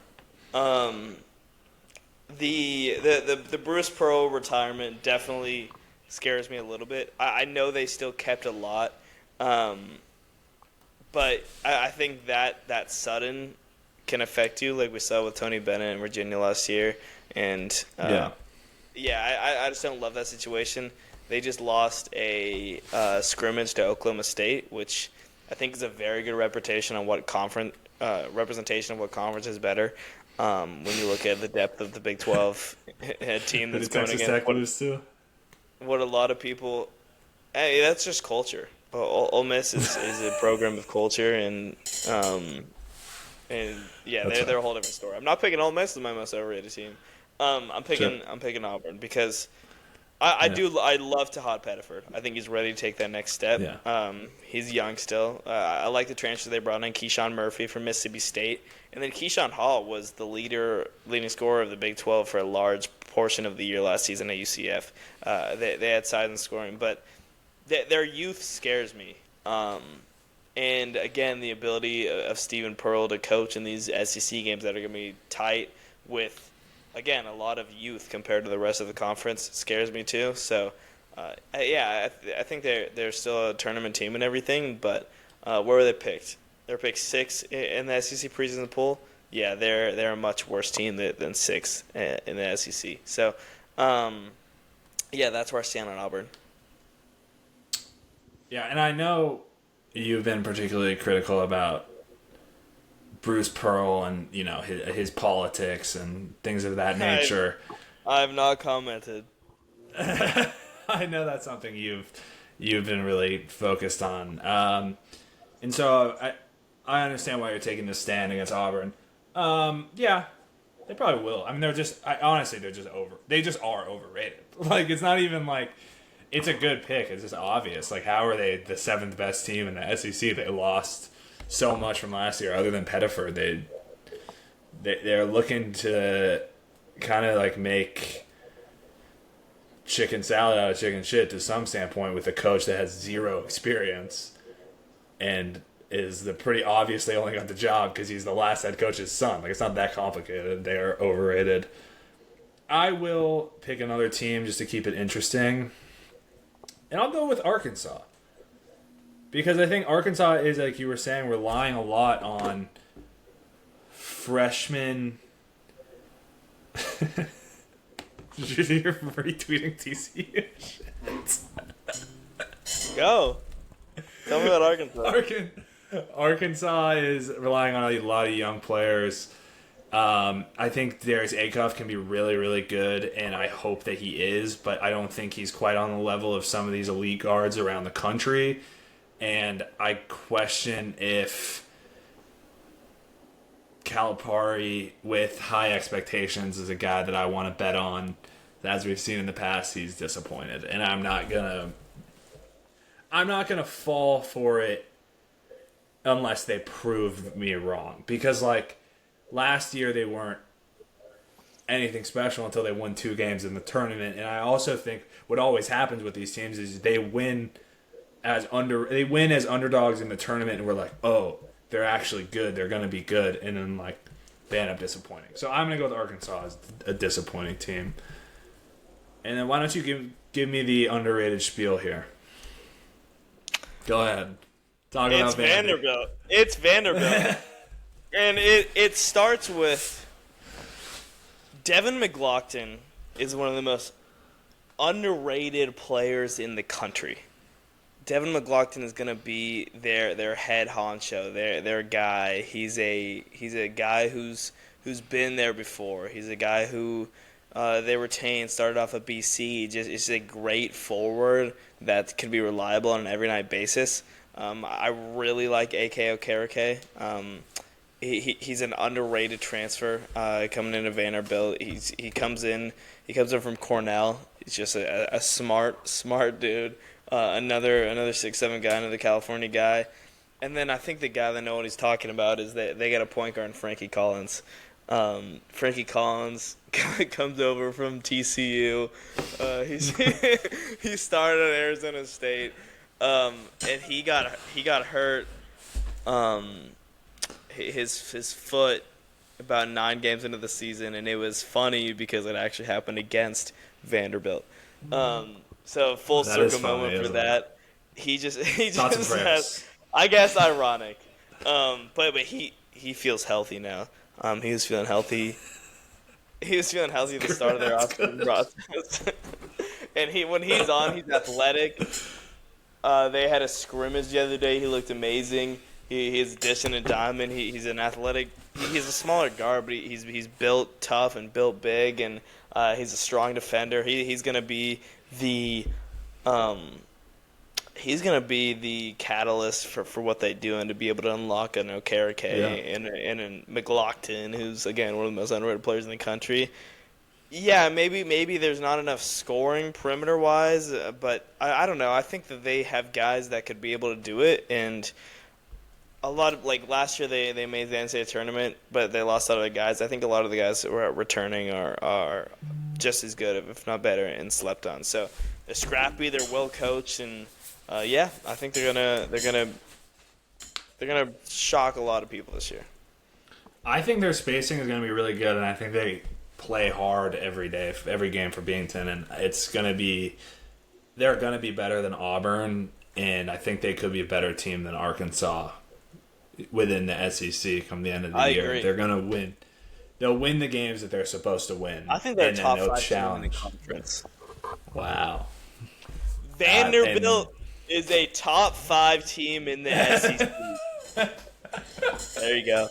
The Bruce Pearl retirement definitely scares me a little bit. I know they still kept a lot, but I think that sudden can affect you, like we saw with Tony Bennett in Virginia last year. And I just don't love that situation. They just lost a scrimmage to Oklahoma State, which I think is a very good representation of what conference is better. When you look at the depth of the Big 12 team that's going against what a lot of people. Hey, that's just culture. Ole Miss is a program of culture, and they're a whole different story. I'm not picking Ole Miss as my most overrated team. I'm picking Auburn because I love Tahad Pettiford. I think he's ready to take that next step. Yeah. He's young still. I like the transfer they brought in, Keyshawn Murphy from Mississippi State. And then Keyshawn Hall was the leading scorer of the Big 12 for a large portion of the year last season at UCF. They had size and scoring, but their youth scares me. And again, the ability of Stephen Pearl to coach in these SEC games that are going to be tight with, again, a lot of youth compared to the rest of the conference scares me too. So, I think they're still a tournament team and everything, but where were they picked? They're picked 6 in the SEC preseason poll. Yeah, they're a much worse team than 6 in the SEC. So, that's where I stand on Auburn. Yeah, and I know you've been particularly critical about Bruce Pearl and his politics and things of that nature. I have not commented. I know that's something you've been really focused on, and so I understand why you're taking this stand against Auburn. Yeah, they probably will. I mean, they're just they just are overrated. Like, it's not even like it's a good pick. It's just obvious. Like, how are they the 7th best team in the SEC? They lost so much from last year. Other than Pettiford, they're looking to kind of like make chicken salad out of chicken shit to some standpoint with a coach that has 0 experience and is the pretty obviously only got the job because he's the last head coach's son. Like, it's not that complicated. They are overrated. I will pick another team just to keep it interesting, and I'll go with Arkansas because I think Arkansas is, like you were saying, relying a lot on freshmen. You're retweeting TCU shit. Go. Tell me about Arkansas. Arkansas is relying on a lot of young players. I think Darius Acuff can be really, really good, and I hope that he is, but I don't think he's quite on the level of some of these elite guards around the country. And I question if Calipari, with high expectations, is a guy that I want to bet on. As we've seen in the past, he's disappointed, and I'm not gonna fall for it unless they prove me wrong. Because, like, last year they weren't anything special until they won 2 games in the tournament. And I also think what always happens with these teams is they win as underdogs in the tournament, and we're like, oh, they're actually good. They're going to be good. And then, like, they end up disappointing. So I'm going to go with Arkansas as a disappointing team. And then why don't you give me the underrated spiel here? Go ahead. Talk about Vanderbilt. It's Vanderbilt. And it starts with Devin McLaughlin is one of the most underrated players in the country. Devin McLaughlin is going to be their head honcho, their guy. He's a guy who's been there before. He's a guy who they retained, started off at BC. Just a great forward that can be reliable on an every night basis. I really like A.K. Okereke. He's an underrated transfer coming into Vanderbilt. He comes in from Cornell. He's just a smart dude. Another 6'7" guy, another California guy. And then I think the guy that know what he's talking about is they got a point guard in Frankie Collins. Frankie Collins comes over from TCU. He started at Arizona State, and he got hurt. His foot about 9 games into the season, and it was funny because it actually happened against Vanderbilt. So full That circle is funny, moment for isn't that. it? He just Thoughts and prayers. has, I guess, ironic. But he feels healthy now. He was feeling healthy. He was feeling healthy at the start of their offseason process. And when he's on, he's athletic. They had a scrimmage the other day. He looked amazing. He's dishing a diamond. He's an athletic. He's a smaller guard, but he's built tough and built big, and he's a strong defender. He's gonna be the catalyst for what they do, and to be able to unlock an Okereke and a McLaughlin, who's again one of the most underrated players in the country. Yeah, maybe there's not enough scoring perimeter wise, but I don't know. I think that they have guys that could be able to do it, and a lot of, like, last year they made the NCAA tournament, but they lost a lot of the guys. I think a lot of the guys that were returning are just as good, if not better, and slept on. So they're scrappy, they're well coached, and I think they're gonna shock a lot of people this year. I think their spacing is going to be really good, and I think they play hard every day, every game for Binghamton, and they're going to be better than Auburn, and I think they could be a better team than Arkansas within the SEC come the end of the year. Agree. They're going to win. They'll win the games that they're supposed to win. I think they're top 5 challenge. team in the conference. Wow. Vanderbilt is a top 5 team in the SEC. There you go.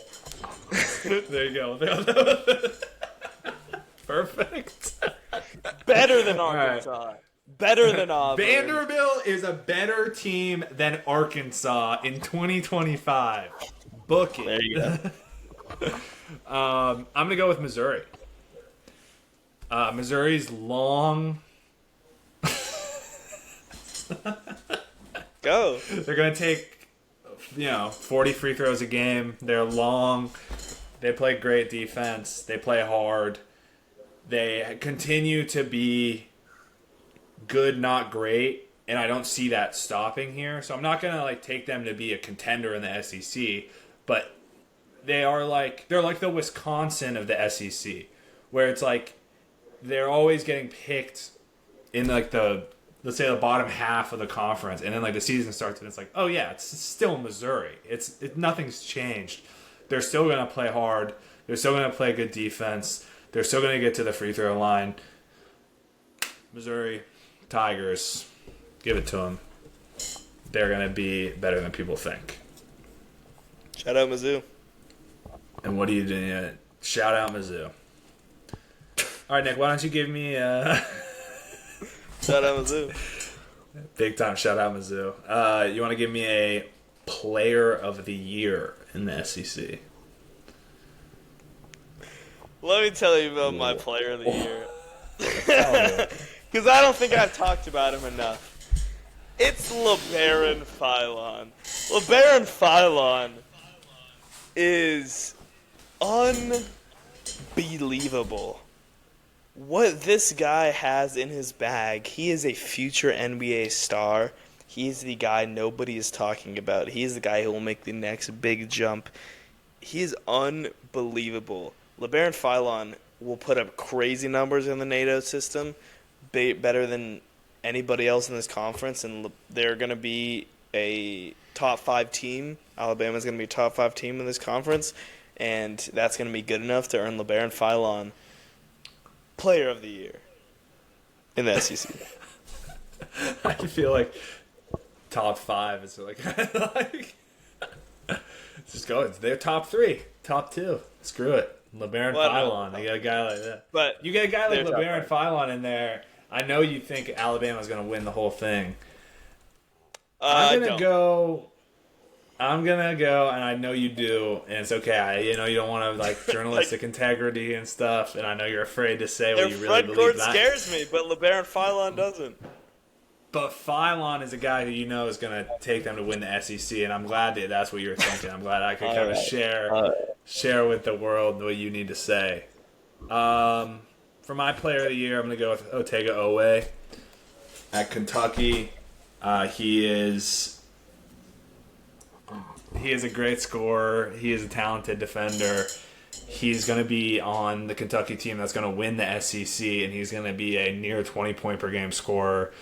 There you go. Perfect. Better than Arkansas. Right. Better than Auburn. Vanderbilt is a better team than Arkansas in 2025. Book it. There you go. I'm going to go with Missouri. Missouri's long. Go. They're going to take, 40 free throws a game. They're long. They play great defense. They play hard. They continue to be good, not great, and I don't see that stopping here. So I'm not going to take them to be a contender in the SEC, but they're like the Wisconsin of the SEC, where it's they're always getting picked in let's say the bottom half of the conference, and then the season starts and it's oh yeah, it's still Missouri. Nothing's changed. They're still going to play hard. They're still going to play good defense. They're still going to get to the free throw line. Missouri Tigers, give it to them. They're going to be better than people think. Shout out Mizzou. And what are you doing? Shout out Mizzou. All right, Nick, why don't you give me Shout out Mizzou. Big time shout out Mizzou. You want to give me a player of the year in the SEC? Let me tell you about my player of the year. Because I don't think I've talked about him enough. It's LeBaron Philon. LeBaron Philon is unbelievable. What this guy has in his bag, he is a future NBA star. He's the guy nobody is talking about. He's the guy who will make the next big jump. He is unbelievable. LeBaron Philon will put up crazy numbers in the NATO system, better than anybody else in this conference, and they're going to be a top 5 team. Alabama's going to be a top 5 team in this conference, and that's going to be good enough to earn LeBaron Philon Player of the Year in the SEC. I feel like top 5 is just go. They're top 3, top 2. Screw it. LeBaron Philon. They got a guy like that. But you get a guy like LeBaron Philon in there. I know you think Alabama's going to win the whole thing. I'm gonna go, and I know you do, and it's okay. You don't want to journalistic integrity and stuff, and I know you're afraid to say what you really believe. Their front court scares me, but LeBaron Philon doesn't. But Phylon is a guy who is going to take them to win the SEC, and I'm glad that that's what you were thinking. I'm glad I could kind of share with the world what you need to say. For my player of the year, I'm going to go with Otega Owe at Kentucky. He is a great scorer. He is a talented defender. He's going to be on the Kentucky team that's going to win the SEC, and he's going to be a near 20-point per game scorer,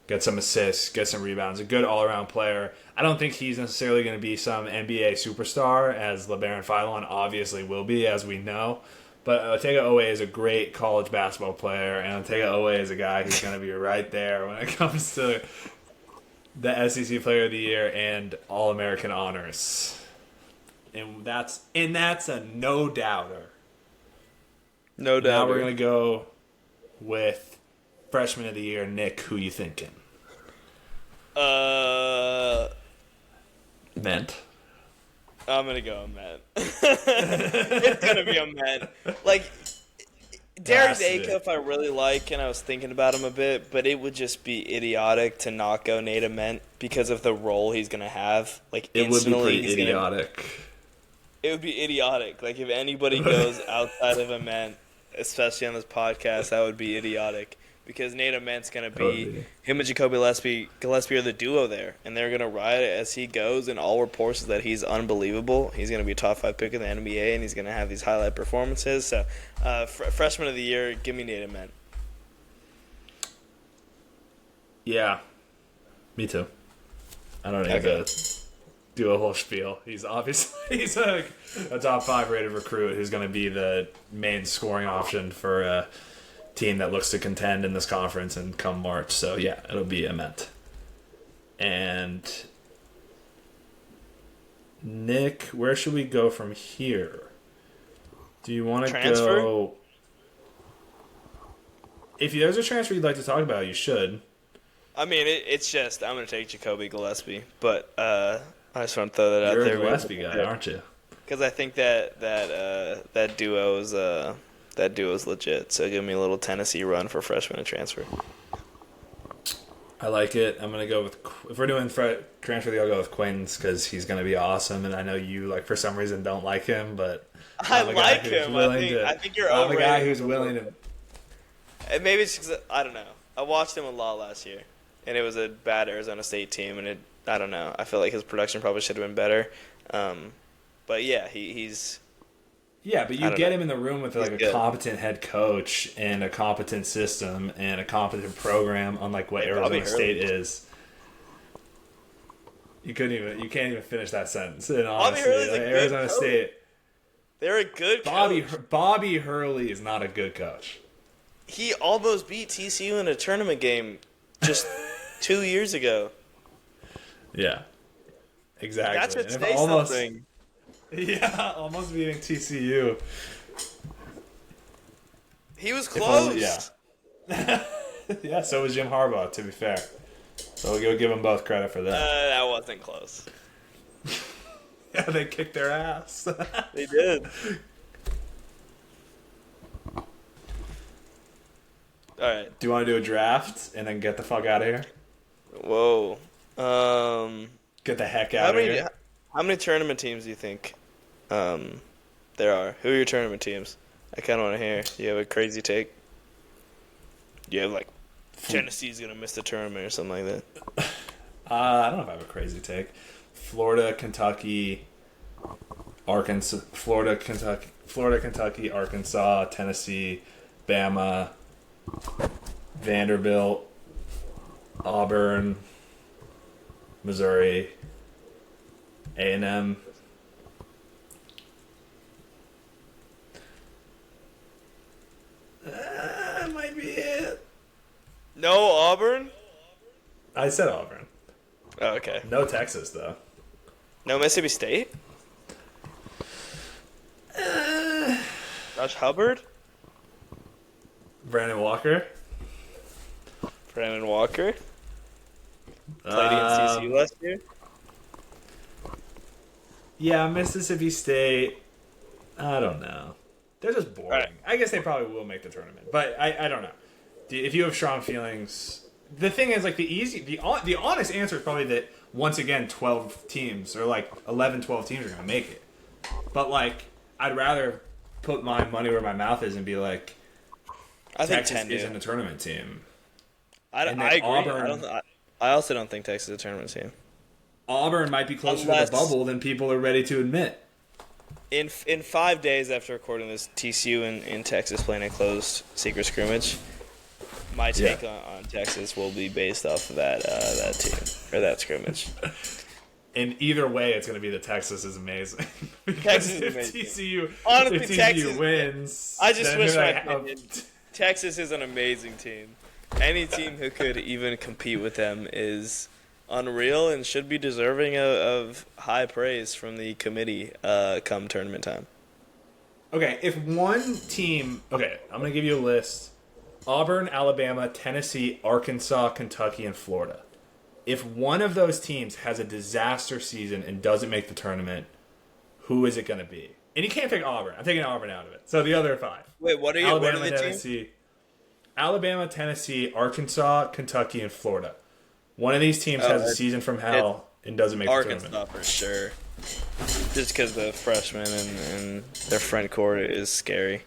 get some assists, get some rebounds, a good all-around player. I don't think he's necessarily going to be some NBA superstar, as LeBaron Phylon obviously will be, as we know. But Otega Owe is a great college basketball player, and Otega Owe is a guy who's going to be right there when it comes to the SEC Player of the Year and All-American honors. And that's a no-doubter. No doubt. Now we're going to go with Freshman of the Year. Nick, who you thinking? Ment. I'm going to go a Met. It's going to be a Met. Like, Darius Acuff I really like, and I was thinking about him a bit, but it would just be idiotic to not go Nate Ament because of the role he's going to have. Like, it would be pretty idiotic. It would be idiotic. Like, if anybody goes outside of Ament, especially on this podcast, that would be idiotic. Because Nate Ament's going to be him and Jacoby Gillespie are the duo there, and they're going to ride it as he goes. And all reports is that he's unbelievable. He's going to be a top 5 pick in the NBA, and he's going to have these highlight performances. So, Freshman of the Year, give me Nate Ament. Yeah, me too. I don't need to do a whole spiel. He's obviously a top 5 rated recruit who's going to be the main scoring option for a team that looks to contend in this conference and come March. So yeah, it'll be Ament. And Nick, where should we go from here? Do you want to go? If there's a transfer you'd like to talk about, you should. I mean, it's just I'm going to take Jacoby Gillespie, but I just want to throw that out there. You're a Gillespie guy, aren't you? Because I think that duo is that duo's legit. So give me a little Tennessee run for freshman and transfer. I like it. I'm going to go with, if we're doing transfer, I'll go with Quins because he's going to be awesome. And I know you, for some reason, don't like him, but I like him. I think you're I'm overrated. a guy who's willing to. And maybe it's because, I don't know. I watched him a lot last year, and it was a bad Arizona State team, and I don't know. I feel like his production probably should have been better. But yeah, he's. Yeah, but you get him in the room with a good. competent head coach and a competent system and a competent program, unlike what Arizona State is. You can't even finish that sentence. And honestly, Arizona State. They're a good coach. Bobby Hurley is not a good coach. He almost beat TCU in a tournament game just 2 years ago. Yeah, exactly. That should say something. Yeah, almost beating TCU. He was close. Yeah. Yeah, so was Jim Harbaugh, to be fair. So we'll give them both credit for that. That wasn't close. Yeah, they kicked their ass. They did. All right. Do you want to do a draft and then get the fuck out of here? Whoa. Get the heck out of here. How many tournament teams do you think there are? Who are your tournament teams? I kind of want to hear. Do you have a crazy take? Do you have, Tennessee's going to miss the tournament or something like that? I don't know if I have a crazy take. Florida, Kentucky, Arkansas, Arkansas, Tennessee, Bama, Vanderbilt, Auburn, Missouri, A&M. That might be it. No Auburn? I said Auburn. Oh, okay. No Texas, though. No Mississippi State? Josh Hubbard? Brandon Walker? Played against TCU last year? Yeah, Mississippi State. I don't know. They're just boring. Right. I guess they probably will make the tournament, but I don't know. If you have strong feelings, the thing is, like, the honest answer is probably that once again 12 teams or like 11, 12 teams are gonna make it. But like, I'd rather put my money where my mouth is and be like, I think Texas 10 isn't a tournament team. I agree. I also don't think Texas is a tournament team. Auburn might be closer to the bubble than people are ready to admit. In 5 days after recording this, TCU and Texas playing a closed secret scrimmage. My take on Texas will be based off of that team or that scrimmage. In either way, it's going to be that Texas is amazing. Texas is amazing. Honestly, if TCU Texas wins, I just wish my opinion. Texas is an amazing team. Any team who could even compete with them is unreal and should be deserving of high praise from the committee come tournament time. Okay, if one team... Okay, I'm going to give you a list. Auburn, Alabama, Tennessee, Arkansas, Kentucky, and Florida. If one of those teams has a disaster season and doesn't make the tournament, who is it going to be? And you can't pick Auburn. I'm taking Auburn out of it. So the other 5. Wait, what are you? Alabama, what are the Tennessee, teams? Alabama, Tennessee, Arkansas, Kentucky, and Florida. One of these teams has a season from hell and doesn't make the tournament. Arkansas for sure. Just because the freshmen and their front court is scary.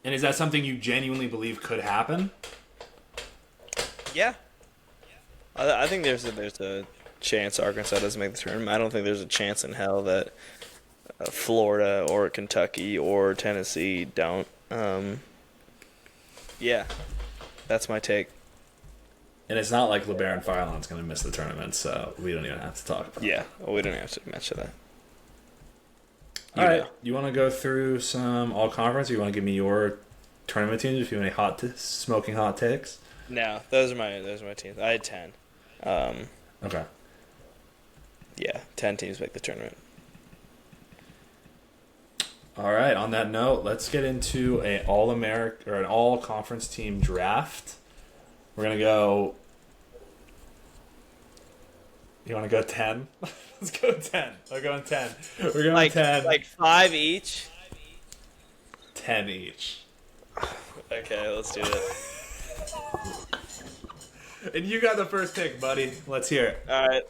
And is that something you genuinely believe could happen? Yeah. I think there's a chance Arkansas doesn't make the tournament. I don't think there's a chance in hell that Florida or Kentucky or Tennessee don't. Yeah, that's my take. And it's not like LeBaron Philon's going to miss the tournament, so we don't even have to talk about it. Yeah, we don't have to mention that. All right, you want to go through some all-conference, or you want to give me your tournament teams if you have any smoking hot takes? No, those are my teams. I had 10. Okay. Yeah, 10 teams make the tournament. All right, on that note, let's get into an all-American or an all-conference team draft. We're going to go... You want to go 10? Let's go 10. We're going 10. We're going 10. Like 5 each? 10 each. Okay, let's do it. And you got the first pick, buddy. Let's hear it. All right.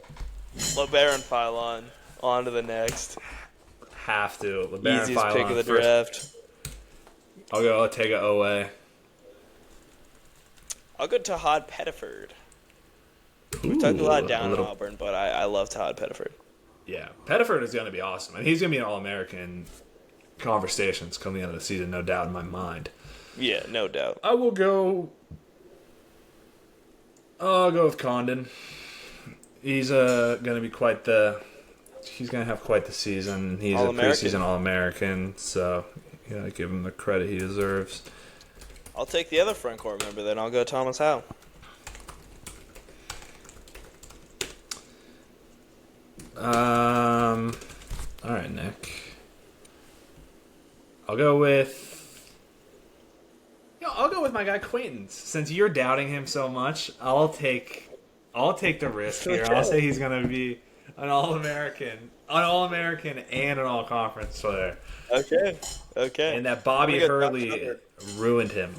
LeBaron Philon. On to the next. Have to. LeBaron Easiest Philon pick of the first. draft. I'll go Otega Owe. I'll go Todd Pettiford. We talked a lot down on Auburn, but I love Todd Pettiford. Yeah, Pettiford is going to be awesome. And he's going to be an All-American conversations coming out of the season, no doubt in my mind. Yeah, no doubt. I'll go with Condon. He's going to be he's going to have quite the season. He's a preseason All-American, so you got to give him the credit he deserves. I'll take the other front court member, then I'll go Thomas Howe. All right, Nick. I'll go with my guy Quaintance. Since you're doubting him so much, I'll take the risk here. I'll say he's gonna be an All-American and an All-Conference player. Okay. And that Bobby Hurley ruined him.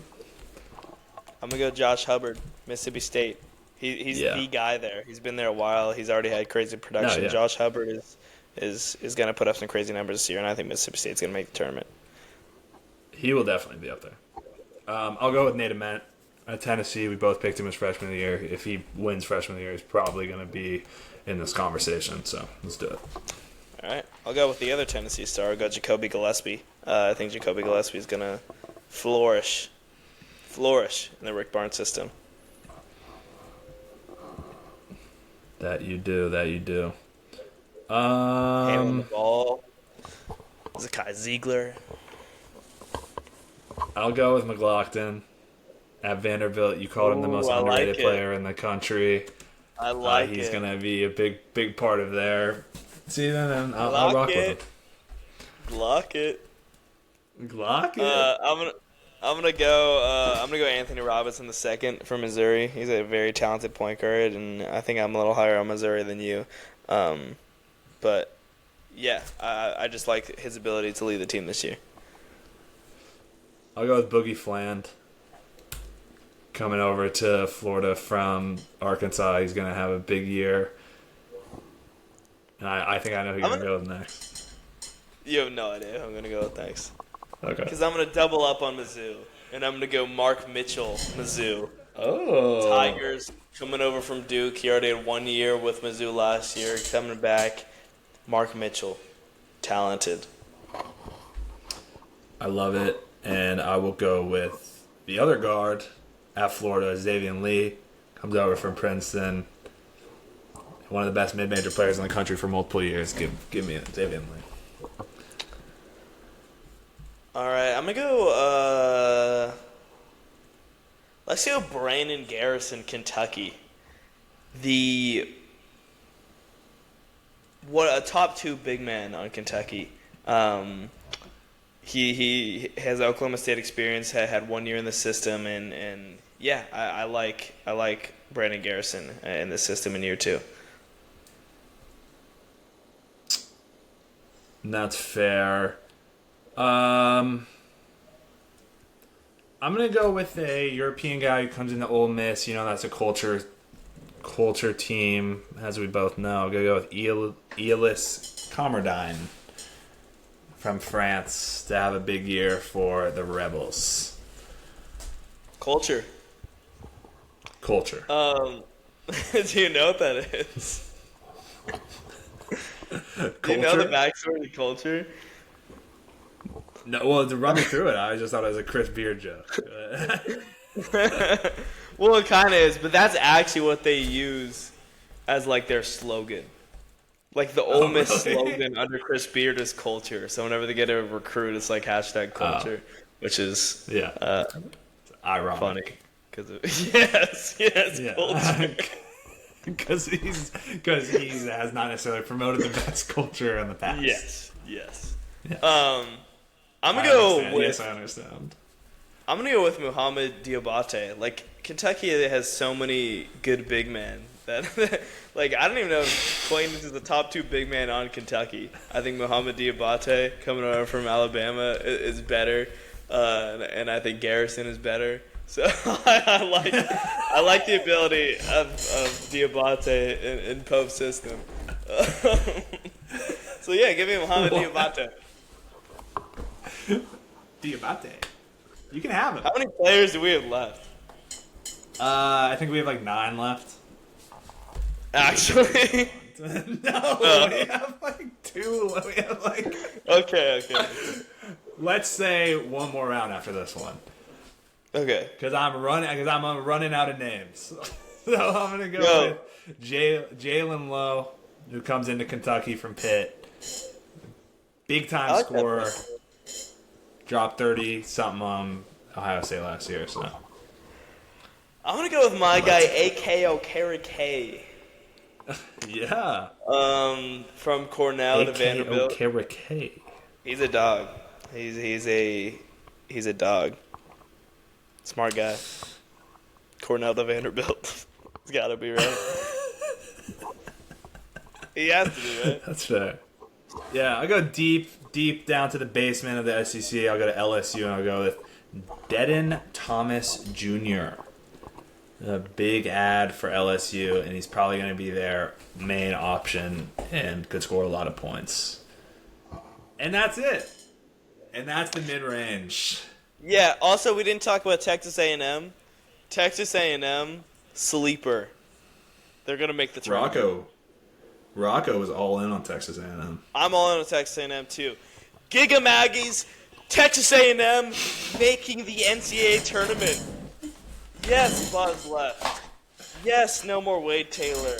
I'm gonna go Josh Hubbard, Mississippi State. He's the guy there. He's been there a while. He's already had crazy production. Yeah. Josh Hubbard is going to put up some crazy numbers this year, and I think Mississippi State's going to make the tournament. He will definitely be up there. I'll go with Nate Ament at Tennessee. We both picked him as freshman of the year. If he wins freshman of the year, he's probably going to be in this conversation. So let's do it. All right. I'll go with the other Tennessee star. I'll go Jacoby Gillespie. I think Jacoby Gillespie is going to flourish in the Rick Barnes system. That you do. Handling the ball. Zakai Ziegler. I'll go with McLaughlin at Vanderbilt. You called him the most underrated player in the country. I like He's going to be a big part of their season, and I'll rock with him. Glock it. I'm gonna go Anthony Robinson II from Missouri. He's a very talented point guard, and I think I'm a little higher on Missouri than you. But yeah, I just like his ability to lead the team this year. I'll go with Boogie Fland. coming over to Florida from Arkansas. He's going to have a big year. And I think I know who you're going to go with next. You have no idea who I'm going to go with next. Okay. Because I'm going to double up on Mizzou. And I'm going to go Mark Mitchell, Mizzou. Oh. Tigers coming over from Duke. He already had 1 year with Mizzou last year. Coming back. Mark Mitchell. Talented. I love it. And I will go with the other guard at Florida, Xavier Lee. Comes over from Princeton. One of the best mid-major players in the country for multiple years. Give me Xavier Lee. All right, I'm going to go, let's go Brandon Garrison, Kentucky. A top 2 big man on Kentucky. He has Oklahoma State experience, had 1 year in the system, and yeah, I like Brandon Garrison in the system in year 2. And that's fair. I'm gonna go with a European guy who comes into Ole Miss. You know, that's a culture team, as we both know. I'm gonna go with Elis Comardine from France to have a big year for the Rebels. Culture. Do you know what that is? Do you know the backstory of culture? No, well, to run me through it, I just thought it was a Chris Beard joke. Well, it kind of is, but that's actually what they use as like their slogan. Like the Ole Miss slogan under Chris Beard is culture. So whenever they get a recruit, it's like hashtag culture, which is ironic. Funny. Yes, yeah. Culture. Because he has not necessarily promoted the best culture in the past. Yes. Yeah. I'm gonna go with. Yes, I understand. I'm gonna go with Muhammad Diabate. Like Kentucky has so many good big men that, like, I don't even know if Quaintance is the top 2 big man on Kentucky. I think Muhammad Diabate coming over from Alabama is better, and I think Garrison is better. So I like the ability of Diabate in Pope's system. So yeah, give me Muhammad Diabate. Diabate. You can have him. How many players do we have left? I think we have like 9 left. Actually? No, we have like 2. We have like... Okay. Let's say one more round after this one. Okay. Because I'm running out of names. So I'm going to go with Jalen Lowe, who comes into Kentucky from Pitt. Big-time scorer. Dropped 30-something on Ohio State last year. So I'm going to go with my guy, A.K. Okereke. Yeah. From Cornell to Vanderbilt. Okereke. He's a dog. He's a dog. Smart guy. Cornell to Vanderbilt. It's got to be right. He has to be, right? That's fair. Yeah, I'll go deep down to the basement of the SEC. I'll go to LSU, and I'll go with Dedon Thomas Jr. A big ad for LSU, and he's probably going to be their main option and could score a lot of points. And that's it. And that's the mid-range. Yeah, also we didn't talk about Texas A&M. Texas A&M, sleeper. They're going to make the tournament. Rocco was all in on Texas A&M. I'm all in on Texas A&M too. Giga Maggies, Texas A&M making the NCAA tournament. Yes, Buzz left. Yes, no more Wade Taylor.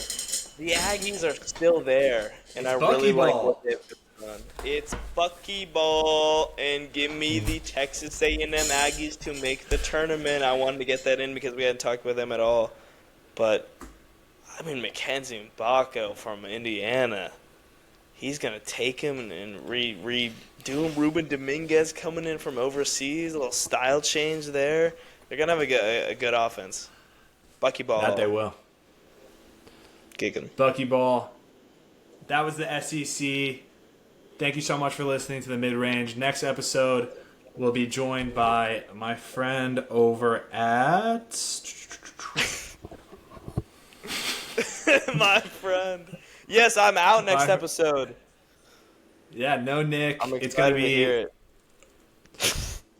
The Aggies are still there, and I really like what they've done. It's buckyball, and give me the Texas A&M Aggies to make the tournament. I wanted to get that in because we hadn't talked with them at all. But, I mean, Mackenzie Mbako from Indiana, he's going to take him and redo him. Ruben Dominguez coming in from overseas, a little style change there. They're going to have a good offense. Buckyball. That they will. Gigging. Buckyball. That was the SEC. Thank you so much for listening to the Mid-Range. Next episode, we'll be joined by my friend over at Yes, I'm out next episode. Yeah, no Nick. I'm excited It's gonna be. to hear it.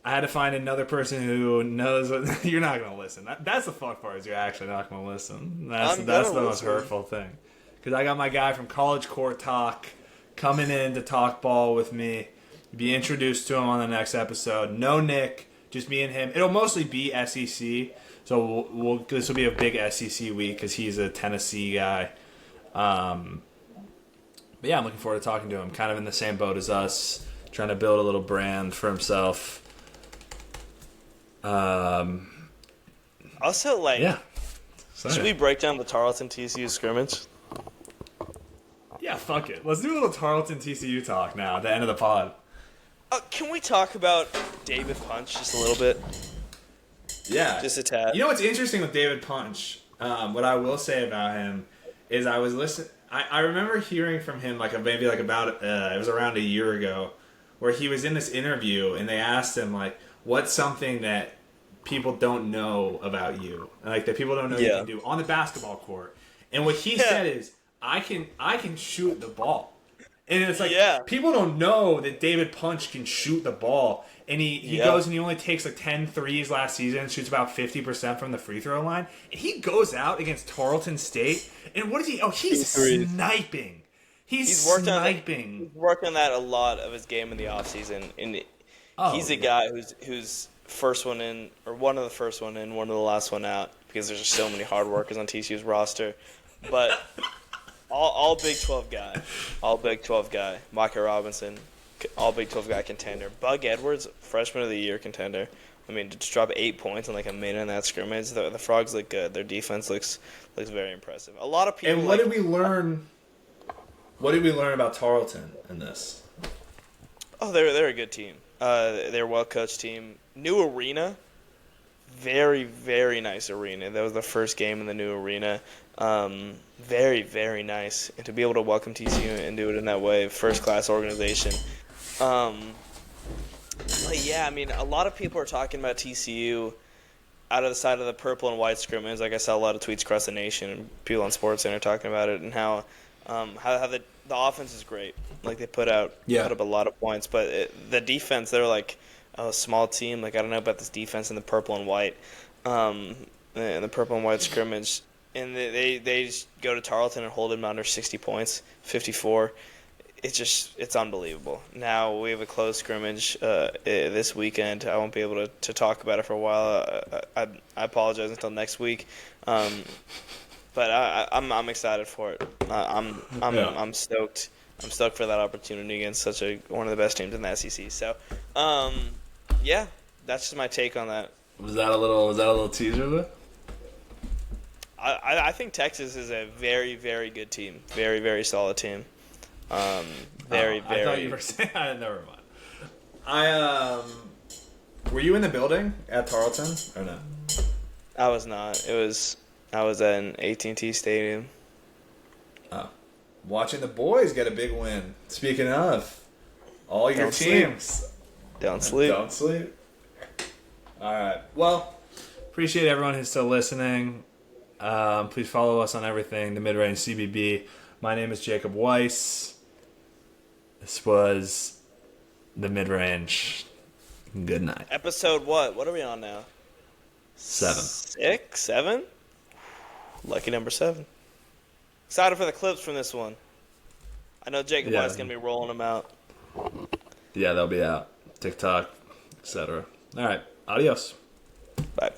I had to find another person who knows. You're not gonna listen. That's the fuck part. Is you're actually not gonna listen. That's the most hurtful thing. Because I got my guy from College Court Talk coming in to talk ball with me. Be introduced to him on the next episode. No Nick, just me and him. It'll mostly be SEC. So this will be a big SEC week because he's a Tennessee guy. But yeah, I'm looking forward to talking to him. Kind of in the same boat as us, trying to build a little brand for himself. Also, yeah. Should we break down the Tarleton TCU scrimmage? Yeah, fuck it. Let's do a little Tarleton TCU talk now at the end of the pod. Can we talk about David Punch just a little bit? Yeah. Just a tad. You know what's interesting with David Punch? What I will say about him is I was listening. I remember hearing from him it was around a year ago, where he was in this interview and they asked him what's something that people don't know about you, that people don't know you can do on the basketball court. And what he said is, I can shoot the ball. And it's people don't know that David Punch can shoot the ball. And he goes and he only takes 10 threes last season, shoots about 50% from the free throw line. And he goes out against Tarleton State, and what is he? Oh, he's sniping. He's sniping. He's worked on that a lot of his game in the offseason. And he's a guy who's first one in, or one of the first one in, one of the last one out, because there's just so many hard workers on TCU's roster. But all Big 12 guy. Micah Robinson, all Big 12 guy contender. Bug Edwards, freshman of the year contender. I mean, to drop 8 points in a minute in that scrimmage, the Frogs look good. Their defense looks very impressive. A lot of people. And what did we learn? What did we learn about Tarleton in this? Oh, they're a good team. They're a well-coached team. New arena. Very, very nice arena. That was the first game in the new arena. Very, very nice. And to be able to welcome TCU and do it in that way, first-class organization. But yeah, I mean, a lot of people are talking about TCU out of the side of the purple and white scrimmage. I saw a lot of tweets across the nation and people on SportsCenter talking about it, and how the offense is great. They put up a lot of points, but the defense, they're a small team. I don't know about this defense in the purple and white, in the purple and white scrimmage. And they just go to Tarleton and hold them under 60 points, 54. It's unbelievable. Now we have a close scrimmage this weekend. I won't be able to talk about it for a while. I apologize until next week. But I'm excited for it. I'm stoked. I'm stoked for that opportunity against one of the best teams in the SEC. So, yeah, that's just my take on that. Was that a little teaser though? I think Texas is a very, very good team. Very, very solid team. Very. I thought you were saying. Never mind. Were you in the building at Tarleton or no? I was not. I was at an AT&T Stadium. Oh, watching the boys get a big win. Speaking of, all your teams. Don't sleep. Don't sleep. All right. Well, appreciate everyone who's still listening. Please follow us on everything, the Mid-Range CBB. My name is Jacob Weiss. This was the Mid-Range. Good night. Episode what? What are we on now? 7. 6? 7? Lucky number 7. Excited for the clips from this one. I know Jacob Weiss is going to be rolling them out. Yeah, they'll be out. TikTok, etc. All right. Adios. Bye.